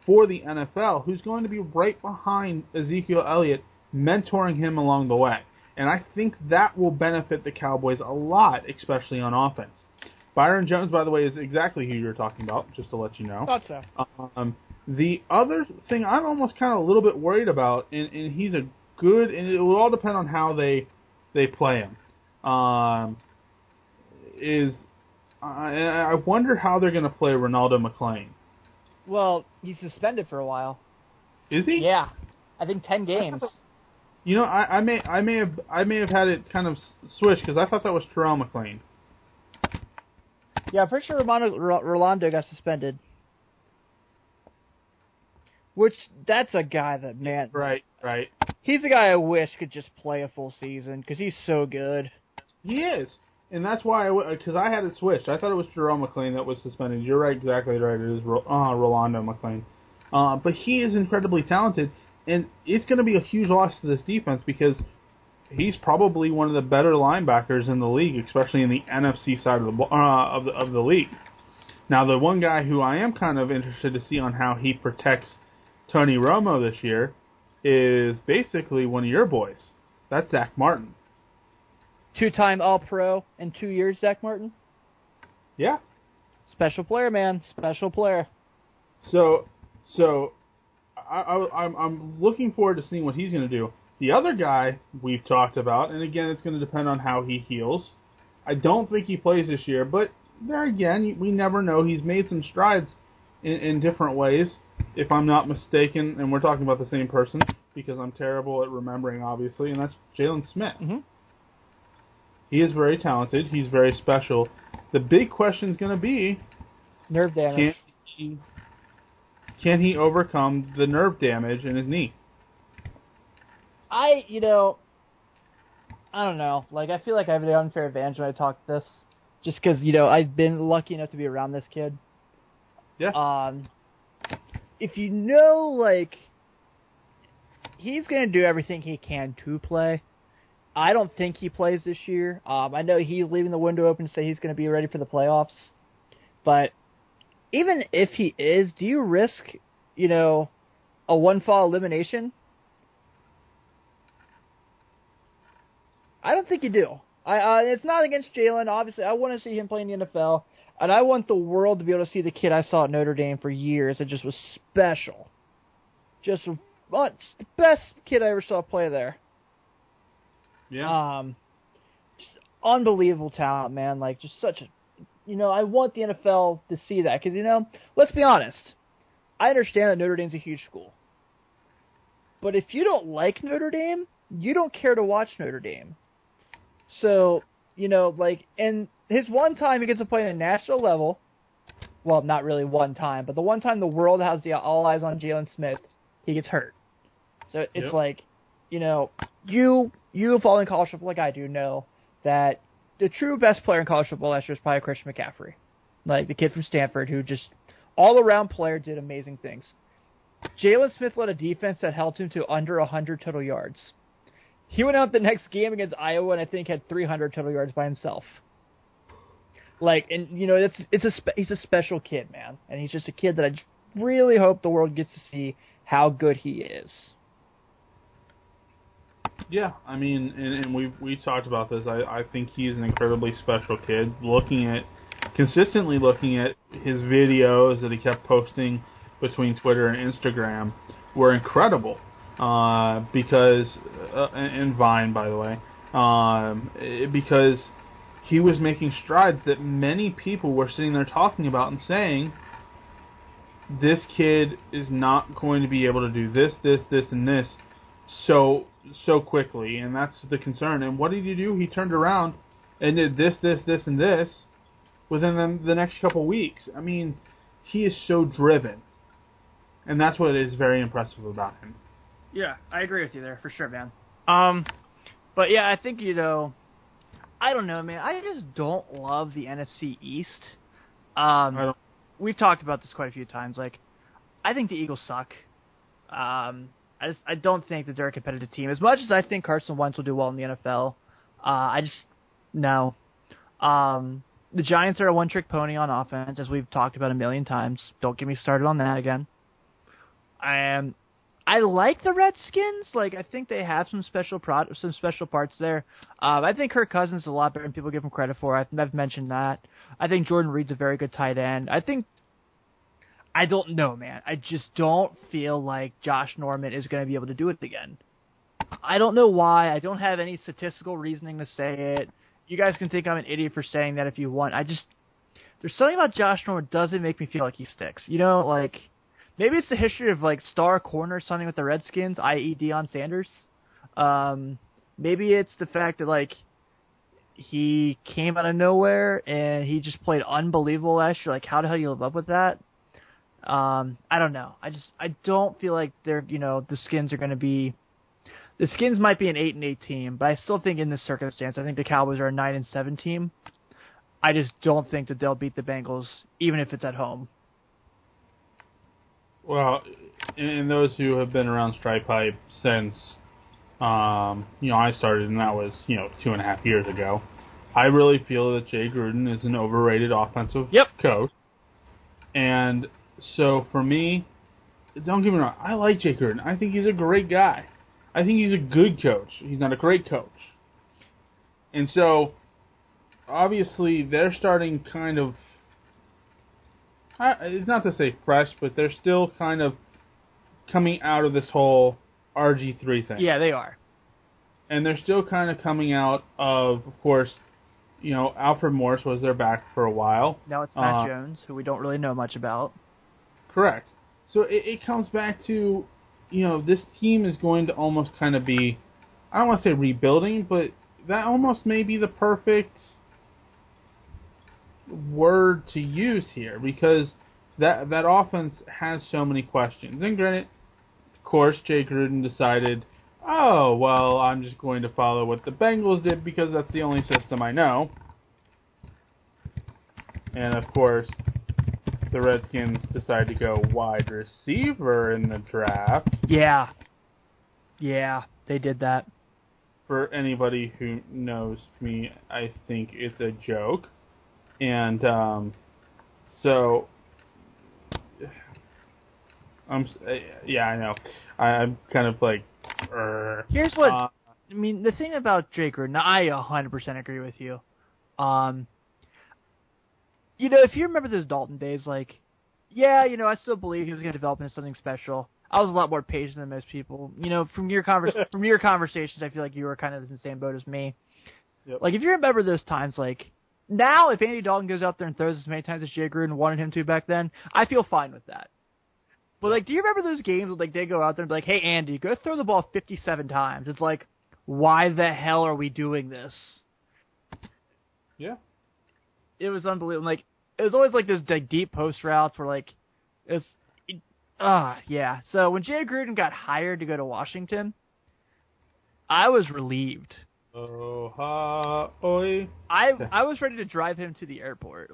for the NFL, who's going to be right behind Ezekiel Elliott, mentoring him along the way. And I think that will benefit the Cowboys a lot, especially on offense. Byron Jones, by the way, is exactly who you're talking about, just to let you know. Thought so. The other thing I'm almost kind of a little bit worried about, and he's a good, and it will all depend on how they play him, is I wonder how they're going to play Ronaldo McClain. Well, he's suspended for a while. Is he? Yeah, I think 10 games. You know, I may have had it kind of switched because I thought that was Terrell McClain. Yeah, I'm pretty sure Rolando got suspended. Which, that's a guy that, man... Right. He's a guy I wish could just play a full season, because he's so good. He is. And that's why, because I had it switched. I thought it was Terrell McClain that was suspended. You're right, exactly right. It is Rolando McClain. But he is incredibly talented. And it's going to be a huge loss to this defense because he's probably one of the better linebackers in the league, especially in the NFC side of the league. Now, the one guy who I am kind of interested to see on how he protects Tony Romo this year is basically one of your boys. That's Zach Martin. 2-time All-Pro in 2 years, Zach Martin? Yeah. Special player, man. Special player. So I'm looking forward to seeing what he's going to do. The other guy we've talked about, and again, it's going to depend on how he heals. I don't think he plays this year, but there again, we never know. He's made some strides in different ways, if I'm not mistaken, and we're talking about the same person because I'm terrible at remembering, obviously, and that's Jalen Smith. Mm-hmm. He is very talented. He's very special. The big question is going to be nerve damage. Can he overcome the nerve damage in his knee? I don't know. Like, I feel like I have an unfair advantage when I talk this, just because, I've been lucky enough to be around this kid. Yeah. If he's going to do everything he can to play. I don't think he plays this year. I know he's leaving the window open to say he's going to be ready for the playoffs. But even if he is, do you risk, a one-fall elimination? I don't think you do. It's not against Jalen. Obviously, I want to see him play in the NFL, and I want the world to be able to see the kid I saw at Notre Dame for years that just was special. Just the best kid I ever saw play there. Yeah. Just unbelievable talent, man. Like, just such a, I want the NFL to see that because, let's be honest. I understand that Notre Dame's a huge school. But if you don't like Notre Dame, you don't care to watch Notre Dame. So, and his one time he gets to play at a national level, well, not really one time, but the one time the world has all eyes on Jalen Smith, he gets hurt. So it's like, you following college football like I do know that the true best player in college football last year is probably Christian McCaffrey. Like the kid from Stanford who just all-around player did amazing things. Jalen Smith led a defense that held him to under 100 total yards. He went out the next game against Iowa and I think had 300 total yards by himself. Like, and he's a special kid, man. And he's just a kid that I just really hope the world gets to see how good he is. Yeah, I mean, and we talked about this. I think he's an incredibly special kid. Consistently looking at his videos that he kept posting between Twitter and Instagram were incredible. Because and Vine, by the way, because he was making strides that many people were sitting there talking about and saying, this kid is not going to be able to do this, and this so quickly, and that's the concern. And what did he do? He turned around and did this, and this within the next couple weeks. I mean, he is so driven, and that's what is very impressive about him. Yeah, I agree with you there, for sure, man. But yeah, I think, I don't know, man. I just don't love the NFC East. We've talked about this quite a few times. Like, I think the Eagles suck. I don't think that they're a competitive team. As much as I think Carson Wentz will do well in the NFL, no. The Giants are a one-trick pony on offense, as we've talked about a million times. Don't get me started on that again. I like the Redskins. Like, I think they have some special parts there. I think Kirk Cousins is a lot better than people give him credit for. I've mentioned that. I think Jordan Reed's a very good tight end. I don't know, man. I just don't feel like Josh Norman is going to be able to do it again. I don't know why. I don't have any statistical reasoning to say it. You guys can think I'm an idiot for saying that if you want. There's something about Josh Norman that doesn't make me feel like he sticks. Maybe it's the history of, star corner or something with the Redskins, i.e. Deion Sanders. Maybe it's the fact that, he came out of nowhere and he just played unbelievable last year. How the hell do you live up with that? I don't know. I don't feel like they're, the Skins are going to be... The Skins might be an 8-8 team, but I still think in this circumstance, I think the Cowboys are a 9-7 team. I just don't think that they'll beat the Bengals, even if it's at home. Well, and those who have been around Strike Pipe since, I started, and that was, 2.5 years ago, I really feel that Jay Gruden is an overrated offensive coach. And so for me, don't get me wrong, I like Jay Gruden. I think he's a great guy. I think he's a good coach. He's not a great coach. And so, obviously, they're starting kind of, it's not to say fresh, but they're still kind of coming out of this whole RG3 thing. Yeah, they are. And they're still kind of coming out of course, Alfred Morris was their back for a while. Now it's Matt Jones, who we don't really know much about. Correct. So it comes back to, this team is going to almost kind of be, I don't want to say rebuilding, but that almost may be the perfect word to use here, because that offense has so many questions. And granted, of course, Jay Gruden decided, oh, well, I'm just going to follow what the Bengals did because that's the only system I know. And, of course, the Redskins decided to go wide receiver in the draft. Yeah, they did that. For anybody who knows me, I think it's a joke. And so, I know. I'm kind of like, Here's what, I mean, the thing about Jay Gruden, I 100% agree with you. If you remember those Dalton days, I still believe he was going to develop into something special. I was a lot more patient than most people. From your conversations, I feel like you were kind of in the same boat as me. Yep. If you remember those times, now if Andy Dalton goes out there and throws as many times as Jay Gruden wanted him to back then, I feel fine with that. But, do you remember those games where, they go out there and be like, hey, Andy, go throw the ball 57 times? It's like, why the hell are we doing this? Yeah. It was unbelievable. It was always, this deep post routes where, yeah. So, when Jay Gruden got hired to go to Washington, I was relieved. I was ready to drive him to the airport.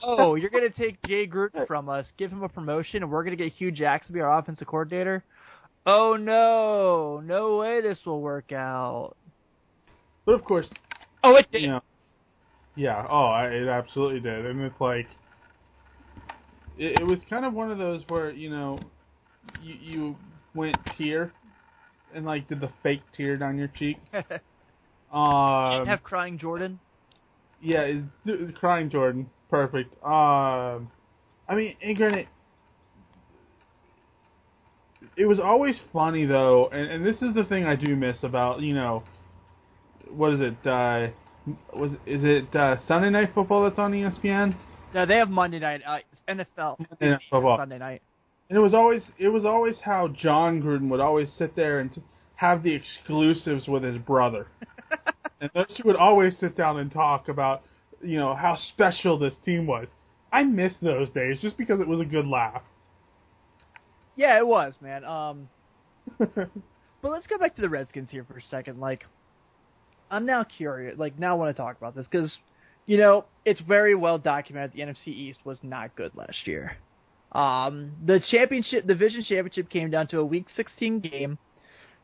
Oh, you're going to take Jay Gruden from us, give him a promotion, and we're going to get Hugh Jackson to be our offensive coordinator? Oh, no way this will work out. But, of course... Oh, it did. Yeah, it absolutely did. And it's it was kind of one of those where, you went tear and, did the fake tear down your cheek. Can't have crying Jordan? Yeah, it's crying Jordan. Perfect. And granted, it was always funny, though, and this is the thing I do miss about, what is it, is it Sunday Night Football that's on ESPN? No, they have Monday night, NFL football. Sunday night. And it was always how John Gruden would always sit there and have the exclusives with his brother. And those two would always sit down and talk about, how special this team was. I miss those days just because it was a good laugh. Yeah, it was, man. But let's go back to the Redskins here for a second. I'm now curious. Now I want to talk about this because, it's very well documented the NFC East was not good last year. The division championship came down to a Week 16 game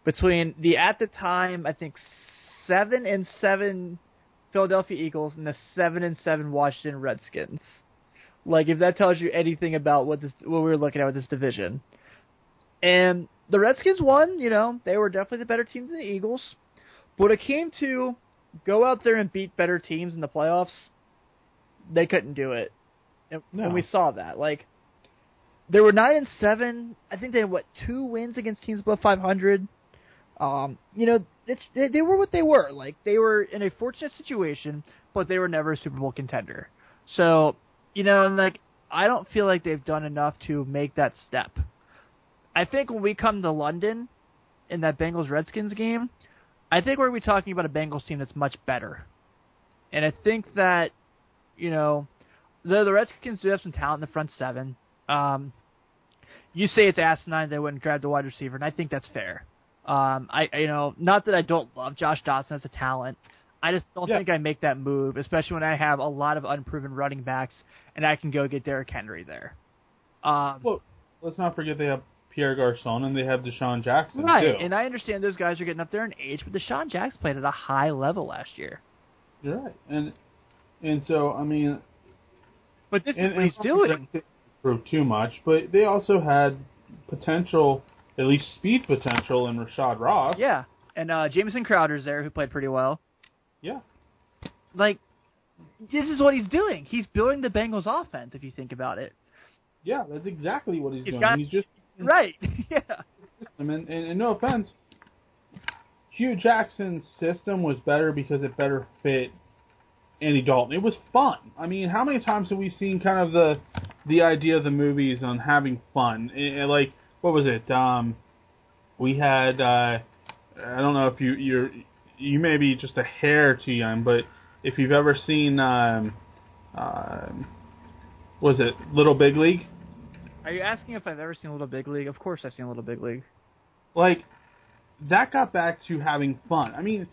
between the, at the time, I think 7-7 Philadelphia Eagles and the 7-7 Washington Redskins. If that tells you anything about what we were looking at with this division. And the Redskins won, they were definitely the better team than the Eagles. But when it came to go out there and beat better teams in the playoffs, they couldn't do it. And we saw that. They were 9-7. I think they had, 2 wins against teams above 500. They were what they were. They were in a fortunate situation, but they were never a Super Bowl contender. So, I don't feel like they've done enough to make that step. I think when we come to London in that Bengals-Redskins game, I think we're going to be talking about a Bengals team that's much better. And I think that, the Redskins do have some talent in the front seven. You say it's asinine they wouldn't grab the wide receiver, and I think that's fair. Not that I don't love Josh Dawson as a talent. I just don't think I make that move, especially when I have a lot of unproven running backs, and I can go get Derrick Henry there. Well, let's not forget they have Pierre Garçon and they have Deshaun Jackson, right, too. and I understand those guys are getting up there in age, but Deshaun Jackson played at a high level last year. You're right. And so, I mean... But this is what he's doing. Prove too much, but they also had potential, at least speed potential, in Rashad Ross. Yeah, and Jamison Crowder's there, who played pretty well. Yeah. Like, this is what he's doing. He's building the Bengals offense, if you think about it. Yeah, that's exactly what he's doing. He's just... Right, yeah. And no offense, Hugh Jackson's system was better because it better fit Andy Dalton. It was fun. I mean, how many times have we seen kind of the idea of the movies on having fun? Like, what was it? We had, I don't know if you may be just a hair too young, but if you've ever seen, was it Little Big League? Are you asking if I've ever seen Little Big League? Of course I've seen Little Big League. Like, that got back to having fun. I mean,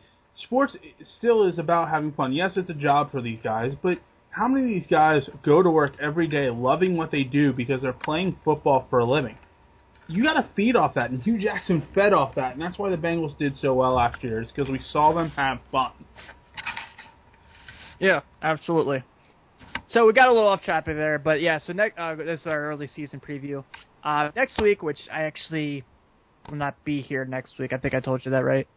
sports still is about having fun. Yes, it's a job for these guys, but how many of these guys go to work every day loving what they do because they're playing football for a living? You got to feed off that, and Hugh Jackson fed off that, and that's why the Bengals did so well last year, is because we saw them have fun. Yeah, absolutely. So we got a little off topic there, but yeah, so this is our early season preview. Next week, which I actually will not be here next week. I think I told you that, right?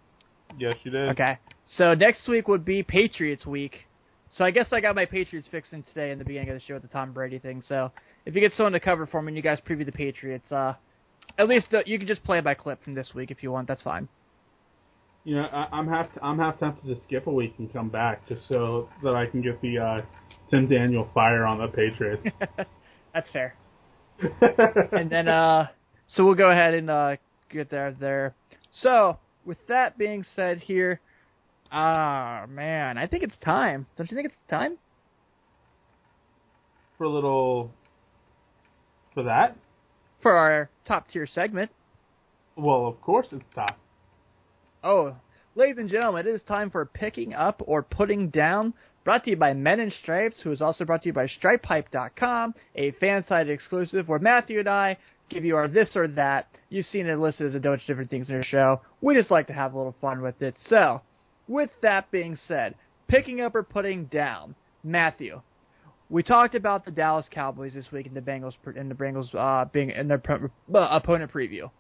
Yes, you did. Okay. So next week would be Patriots week. So I guess I got my Patriots fixing today in the beginning of the show with the Tom Brady thing. So if you get someone to cover for me and you guys preview the Patriots, at least you can just play by clip from this week if you want. That's fine. You know, I'm half tempted to skip a week and come back just so that I can get the Tim Daniel fire on the Patriots. That's fair. And then, so we'll go ahead and get there. So, with that being said here, man, I think it's time. Don't you think it's time? For that? For our top tier segment. Well, of course it's time. Oh, ladies and gentlemen, it is time for Picking Up or Putting Down, brought to you by Men in Stripes, who is also brought to you by StripePipe.com, a FanSided exclusive where Matthew and I give you our this or that. You've seen it listed as a bunch of different things in our show. We just like to have a little fun with it. So, with that being said, picking up or putting down, Matthew. We talked about the Dallas Cowboys this week in the Bengals being in their opponent preview.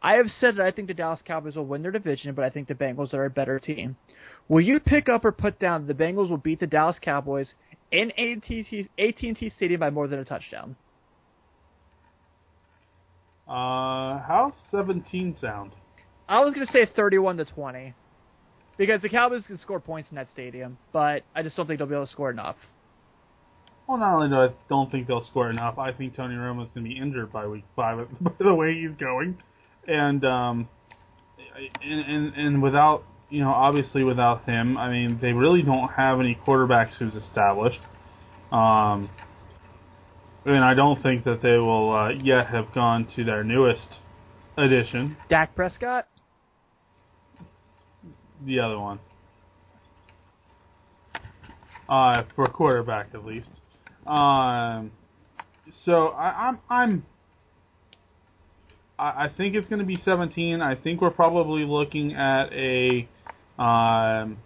I have said that I think the Dallas Cowboys will win their division, but I think the Bengals are a better team. Will you pick up or put down the Bengals will beat the Dallas Cowboys in AT&T Stadium by more than a touchdown? How's 17 sound? I was going to say 31-20, because the Cowboys can score points in that stadium, but I just don't think they'll be able to score enough. Well, not only do I don't think they'll score enough, I think Tony Romo's going to be injured by week 5 by the way he's going. And without, obviously without him, I mean, they really don't have any quarterbacks who's established. And I don't think that they will yet have gone to their newest addition. Dak Prescott? The other one. For quarterback, at least. So I think it's going to be 17. I think we're probably looking at I'll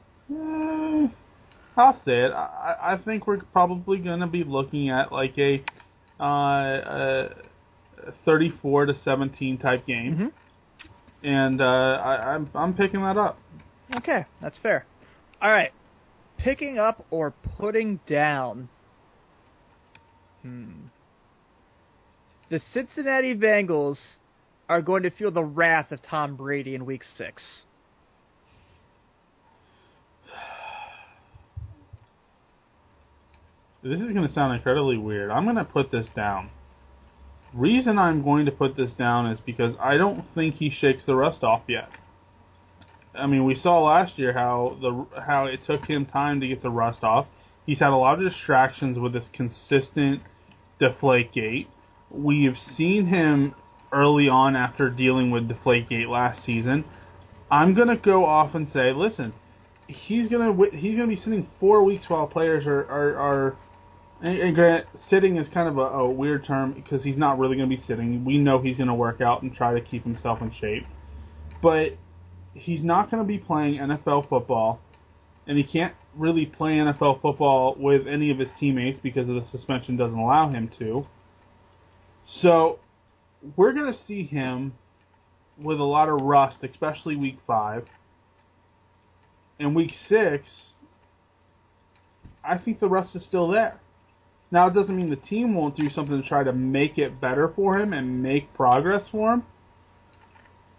say it. I think we're probably going to be looking at like a 34-17 type game. Mm-hmm. And I'm picking that up. Okay, that's fair. All right, picking up or putting down. The Cincinnati Bengals are going to feel the wrath of Tom Brady in Week 6. This is going to sound incredibly weird. I'm going to put this down. Reason I'm going to put this down is because I don't think he shakes the rust off yet. I mean, we saw last year how it took him time to get the rust off. He's had a lot of distractions with this consistent Deflategate. We've seen him early on after dealing with Deflategate last season. I'm gonna go off and say, listen, he's gonna be sitting 4 weeks while players are And Grant, sitting is kind of a weird term because he's not really going to be sitting. We know he's going to work out and try to keep himself in shape. But he's not going to be playing NFL football, and he can't really play NFL football with any of his teammates because of the suspension doesn't allow him to. So we're going to see him with a lot of rust, especially week 5. And week 6, I think the rust is still there. Now, it doesn't mean the team won't do something to try to make it better for him and make progress for him.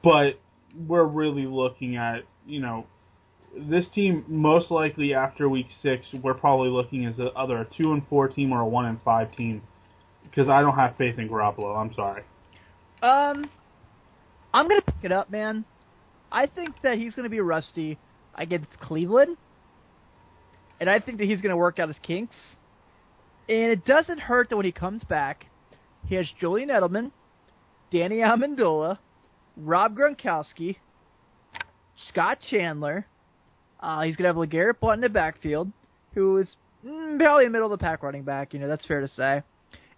But we're really looking at, this team, most likely after week 6, we're probably looking as either a 2-4 team or a 1-5 team. Because I don't have faith in Garoppolo. I'm sorry. I'm going to pick it up, man. I think that he's going to be rusty against Cleveland. And I think that he's going to work out his kinks. And it doesn't hurt that when he comes back, he has Julian Edelman, Danny Amendola, Rob Gronkowski, Scott Chandler. He's going to have LeGarrette Blount in the backfield, who is probably a middle-of-the-pack running back. That's fair to say.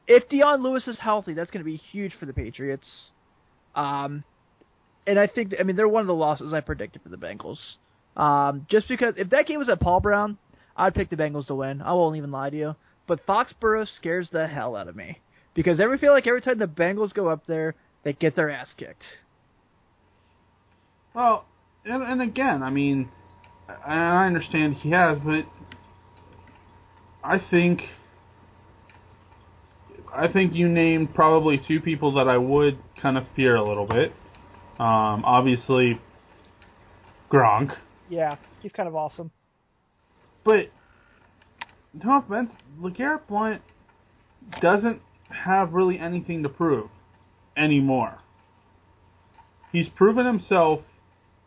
If Deion Lewis is healthy, that's going to be huge for the Patriots. And I think, they're one of the losses I predicted for the Bengals. Just because, if that game was at Paul Brown, I'd pick the Bengals to win. I won't even lie to you. But Foxborough scares the hell out of me. Because I feel like every time the Bengals go up there, they get their ass kicked. Well, and again, I understand he has, but I think you named probably 2 people that I would kind of fear a little bit. Obviously, Gronk. Yeah, he's kind of awesome. But, no offense, LeGarrette Blount doesn't have really anything to prove anymore. He's proven himself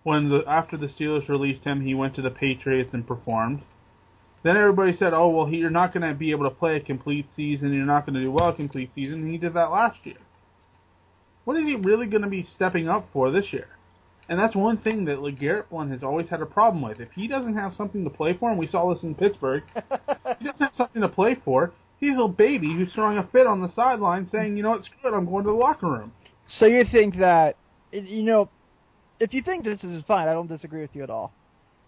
after the Steelers released him, he went to the Patriots and performed. Then everybody said, oh, well, you're not going to be able to play a complete season, you're not going to do well a complete season, and he did that last year. What is he really going to be stepping up for this year? And that's one thing that LeGarrette Blount has always had a problem with. If he doesn't have something to play for, and we saw this in Pittsburgh, if he doesn't have something to play for, he's a baby who's throwing a fit on the sideline saying, you know what, screw it, I'm going to the locker room. So you think that, if you think this is fine, I don't disagree with you at all.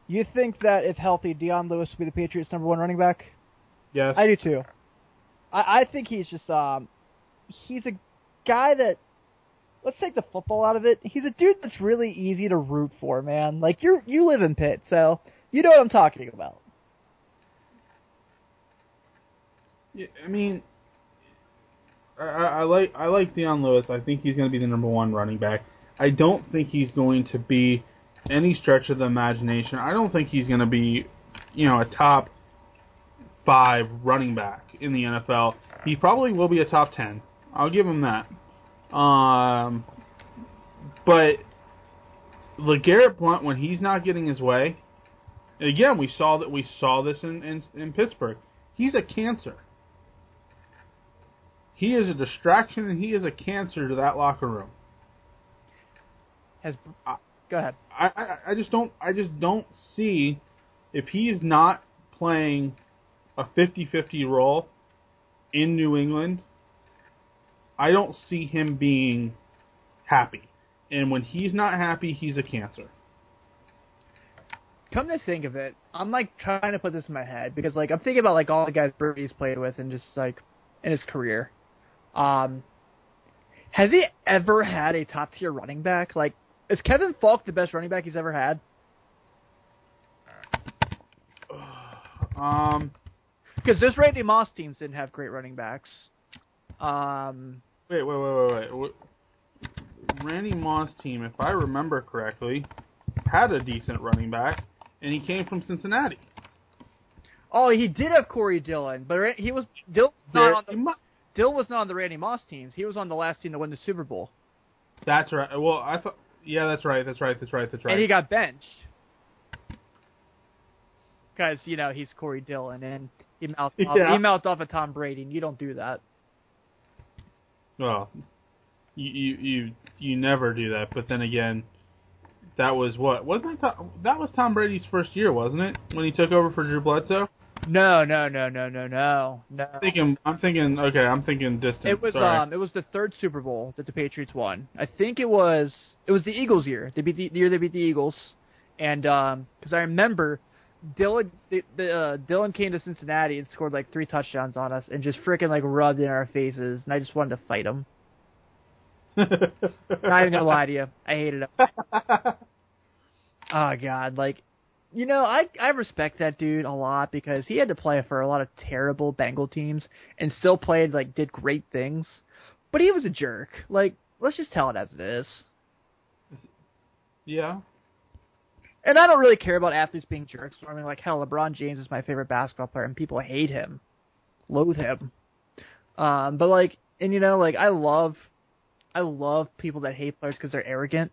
You think that if healthy, Deion Lewis would be the Patriots' #1 running back? Yes. I do too. I think he's just, he's a guy that, let's take the football out of it. He's a dude that's really easy to root for, man. Like, you live in Pitt, so you know what I'm talking about. Yeah, I like Deion Lewis. I think he's going to be the #1 running back. I don't think he's going to be any stretch of the imagination. I don't think he's going to be, a top 5 running back in the NFL. He probably will be a top 10. I'll give him that. But LeGarrette Blount, when he's not getting his way, and again, we saw this in Pittsburgh. He's a cancer. He is a distraction, and he is a cancer to that locker room. Go ahead. I just don't see, if he's not playing a 50-50 role in New England, I don't see him being happy. And when he's not happy, he's a cancer. Come to think of it, I'm trying to put this in my head because I'm thinking about all the guys Brady's played with and just in his career. Has he ever had a top tier running back? Is Kevin Falk the best running back he's ever had? Because those Randy Moss teams didn't have great running backs. Wait. Randy Moss team, if I remember correctly, had a decent running back, and he came from Cincinnati. Oh, he did have Corey Dillon, but Dill was not on the Randy Moss teams. He was on the last team to win the Super Bowl. That's right. Well, I thought. Yeah, that's right. And he got benched. Because, he's Corey Dillon, and he mouthed off at Tom Brady, and you don't do that. Well, you never do that, but then again, that was what? That was Tom Brady's first year, wasn't it? When he took over for Drew Bledsoe? No. I'm thinking distant. It was Sorry. it was the third Super Bowl that the Patriots won. I think it was the Eagles' year. They beat the year they beat the Eagles, and because I remember Dylan came to Cincinnati and scored like 3 touchdowns on us and just freaking like rubbed in our faces, and I just wanted to fight him. Not even gonna lie to you, I hated him. Oh God, like. You know, I respect that dude a lot because he had to play for a lot of terrible Bengal teams and still did great things. But he was a jerk. Like, let's just tell it as it is. Yeah. And I don't really care about athletes being jerks. I mean, like, hell, LeBron James is my favorite basketball player and people hate him. Loathe him. But like, and you know, like, I love people that hate players because they're arrogant.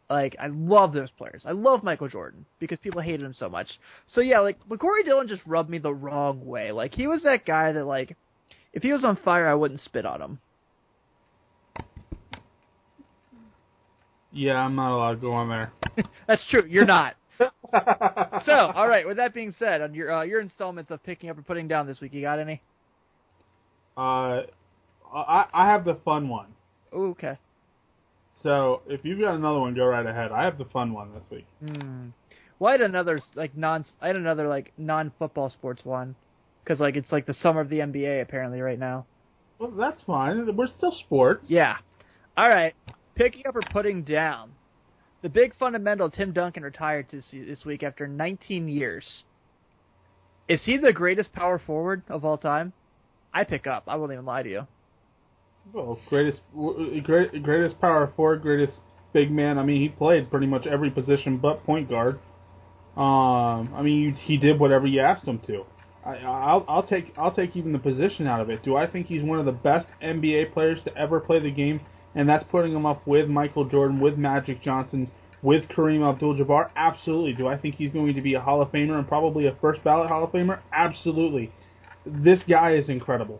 Like, I love those players. I love Michael Jordan because people hated him so much. So, yeah, like, Corey Dillon just rubbed me the wrong way. Like, he was that guy that, like, if he was on fire, I wouldn't spit on him. Yeah, I'm not allowed to go on there. That's true. You're not. So, all right, with that being said, on your installments of picking up or putting down this week, you got any? I have the fun one. Ooh, okay. So, if you've got another one, go right ahead. I have the fun one this week. Well, I had another non-football sports one, because like it's like the summer of the NBA apparently right now. Well, that's fine. We're still sports. Yeah. All right. Picking up or putting down. The big fundamental Tim Duncan retired this week after 19 years. Is he the greatest power forward of all time? I pick up. I won't even lie to you. Well, greatest power forward, greatest big man. I mean, he played pretty much every position but point guard. I mean, he did whatever you asked him to. I'll take even the position out of it. Do I think he's one of the best NBA players to ever play the game? And that's putting him up with Michael Jordan, with Magic Johnson, with Kareem Abdul-Jabbar? Absolutely. Do I think he's going to be a Hall of Famer and probably a first ballot Hall of Famer? Absolutely. This guy is incredible.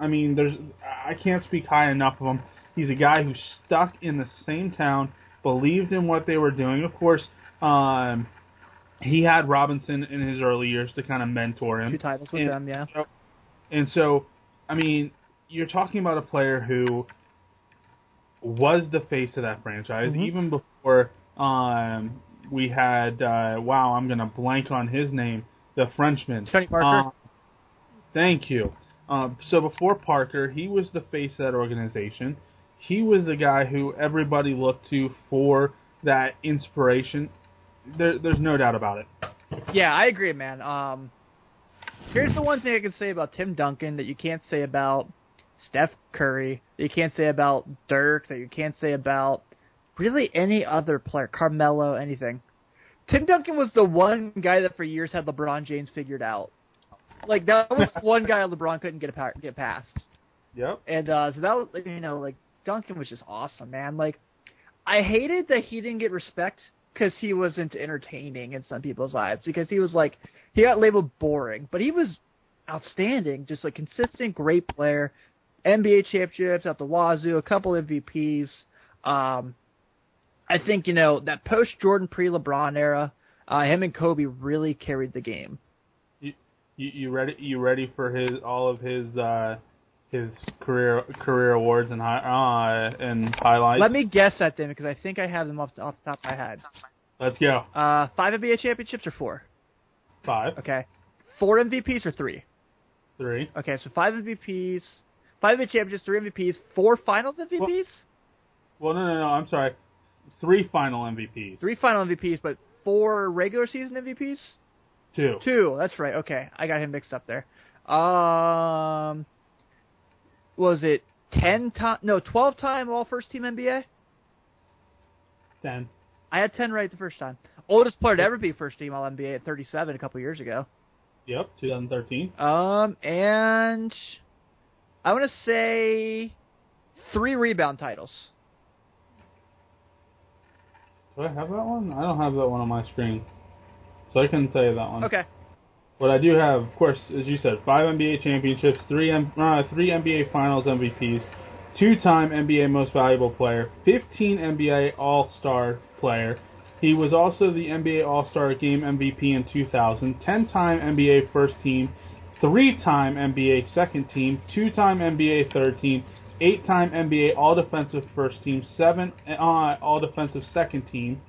I mean, I can't speak high enough of him. He's a guy who stuck in the same town, believed in what they were doing. Of course, he had Robinson in his early years to kind of mentor him. 2 titles with them, yeah. So, I mean, you're talking about a player who was the face of that franchise, even before we had, I'm going to blank on his name, the Frenchman. Tony Parker. Thank you. So before Parker, he was the face of that organization. He was the guy who everybody looked to for that inspiration. There's no doubt about it. Yeah, I agree, man. Here's the one thing I can say about Tim Duncan that you can't say about Steph Curry, that you can't say about Dirk, that you can't say about really any other player, Carmelo, anything. Tim Duncan was the one guy that for years had LeBron James figured out. Like, that was one guy LeBron couldn't get past. Yep. And so that was, you know, like, Duncan was just awesome, man. Like, I hated that he didn't get respect because he wasn't entertaining in some people's eyes. Because he was, like, he got labeled boring. But he was outstanding, just, like, consistent, great player. NBA championships out the wazoo, a couple MVPs. I think, you know, that post-Jordan, pre-LeBron era, him and Kobe really carried the game. You ready? You ready for all of his career awards and highlights? Let me guess at them because I think I have them off the top of my head. Let's go. 5 NBA championships or 4? 5. Okay. 4 MVPs or 3? 3. Okay, so 5 MVPs, 5 NBA championships, 3 MVPs, 4 Finals MVPs. Well, no. I'm sorry. 3 Final MVPs. 3 Final MVPs, but 4 regular season MVPs. 2. 2. That's right. Okay, I got him mixed up there. Was it 12-time All First Team NBA? 10. I had 10 right the first time. Oldest player to ever be First Team All NBA at 37 a couple years ago. Yep, 2013. And I want to say 3 rebound titles. Do I have that one? I don't have that one on my screen. So I couldn't tell you that one. Okay. But I do have, of course, as you said, 5 NBA championships, 3 NBA Finals MVPs, 2-time NBA Most Valuable Player, 15 NBA All-Star Player, He was also the NBA All-Star Game MVP in 2000, 10-time NBA First Team, 3-time NBA Second Team, 2-time NBA Third Team, 8-time NBA All-Defensive First Team, 7 All-Defensive Second Team,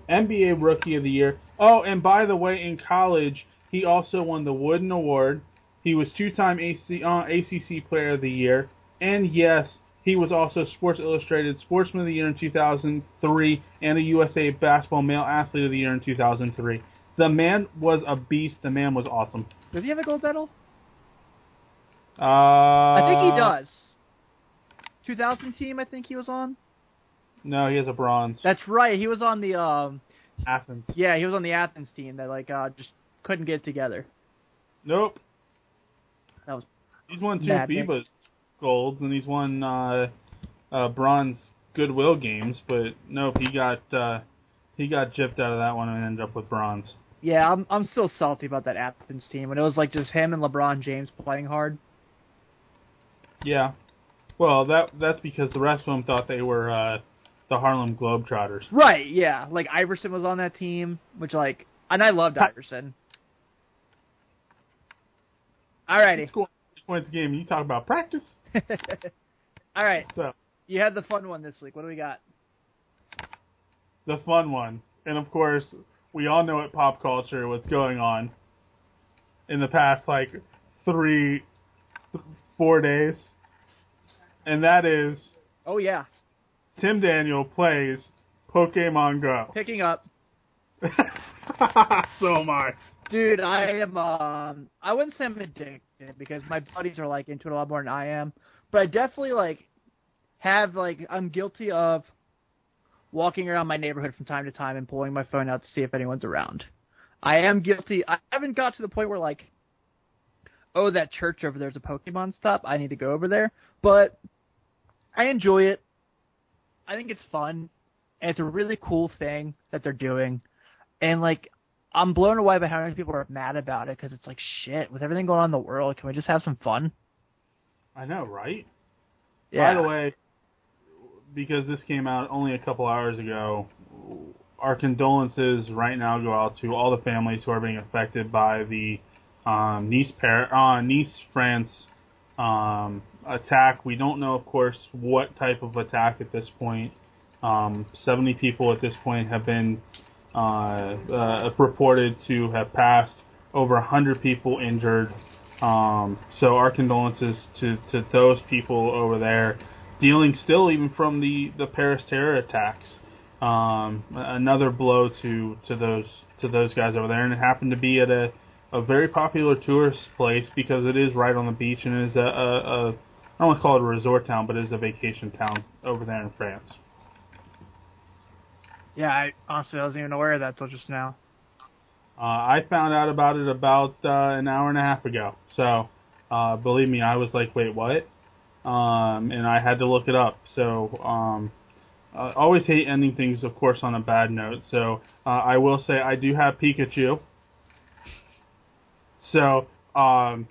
NBA Rookie of the Year. Oh, and by the way, in college, he also won the Wooden Award. He was 2-time ACC Player of the Year. And yes, he was also Sports Illustrated Sportsman of the Year in 2003 and a USA Basketball Male Athlete of the Year in 2003. The man was a beast. The man was awesome. Does he have a gold medal? I think he does. 2000 team, I think he was on. No, he has a bronze. That's right. He was on the Athens. Yeah, he was on the Athens team that just couldn't get it together. Nope. That was. He's won 2 FIBA golds and he's won bronze Goodwill games, but nope, he got gypped out of that one and ended up with bronze. Yeah, I'm still salty about that Athens team when it was like just him and LeBron James playing hard. Yeah. Well, that's because the rest of them thought they were the Harlem Globetrotters. Right, yeah. Like, Iverson was on that team, and I loved Iverson. Alrighty. Score points a game, you talk about practice? Alright. So, you had the fun one this week. What do we got? The fun one. And, of course, we all know at pop culture what's going on in the past, 4 days. And that is... Oh, yeah. Tim Daniel plays Pokemon Go. Picking up. So am I. Dude, I am, I wouldn't say I'm addicted because my buddies are, into it a lot more than I am. But I definitely, I'm guilty of walking around my neighborhood from time to time and pulling my phone out to see if anyone's around. I am guilty. I haven't got to the point where, oh, that church over there's a Pokemon stop. I need to go over there. But I enjoy it. I think it's fun, and it's a really cool thing that they're doing. And, I'm blown away by how many people are mad about it, because it's shit, with everything going on in the world, can we just have some fun? I know, right? Yeah. By the way, because this came out only a couple hours ago, our condolences right now go out to all the families who are being affected by the Nice-France attack. We don't know, of course, what type of attack at this point. 70 people at this point have been reported to have passed, over 100 people injured. So our condolences to those people over there, dealing still even from the Paris terror attacks. Another blow to those guys over there, and it happened to be at a very popular tourist place because it is right on the beach and it is I don't want to call it a resort town, but it is a vacation town over there in France. Yeah, I wasn't even aware of that till just now. I found out about it about an hour and a half ago. So, believe me, I was like, wait, what? And I had to look it up. So, I always hate ending things, of course, on a bad note. So, I will say I do have Pikachu. So, I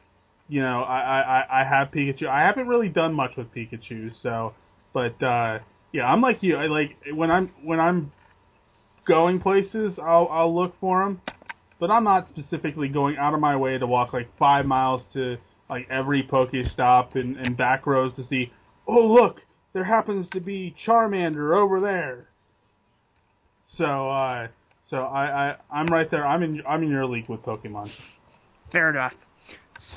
have Pikachu. I haven't really done much with Pikachu, so, but, yeah, I'm like you. When I'm going places, I'll look for them, but I'm not specifically going out of my way to walk 5 miles to every Pokestop and back rows to see, oh look, there happens to be Charmander over there. So I'm right there. I'm in your league with Pokemon. Fair enough.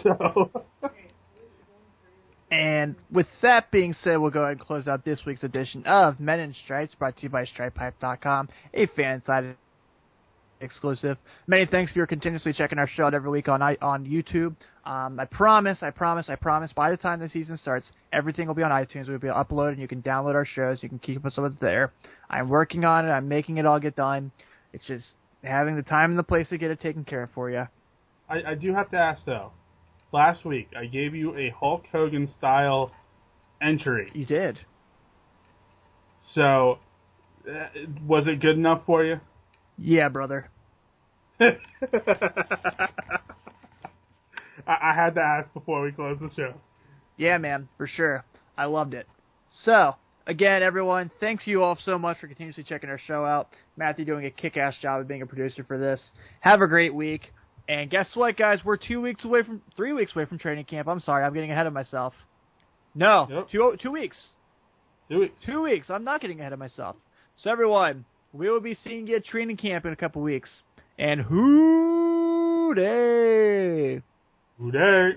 So. And with that being said, we'll go ahead and close out this week's edition of Men in Stripes, brought to you by StripePipe.com, a fan-sided exclusive. Many thanks for continuously checking our show out every week on YouTube. I promise, by the time the season starts, everything will be on iTunes. We'll be uploaded, and you can download our shows. You can keep us up there. I'm working on it. I'm making it all get done. It's just having the time and the place to get it taken care of for you. I do have to ask, though. Last week, I gave you a Hulk Hogan-style entry. You did. So, was it good enough for you? Yeah, brother. I had to ask before we close the show. Yeah, man, for sure. I loved it. So, Again, everyone, thanks you all so much for continuously checking our show out. Matthew doing a kick-ass job of being a producer for this. Have a great week. And guess what, guys? We're 3 weeks away from training camp. I'm sorry, I'm getting ahead of myself. No, Yep. 2 weeks. 2 weeks. 2 weeks. I'm not getting ahead of myself. So, everyone, we will be seeing you at training camp in a couple weeks. And hoo-day! Hoo-day!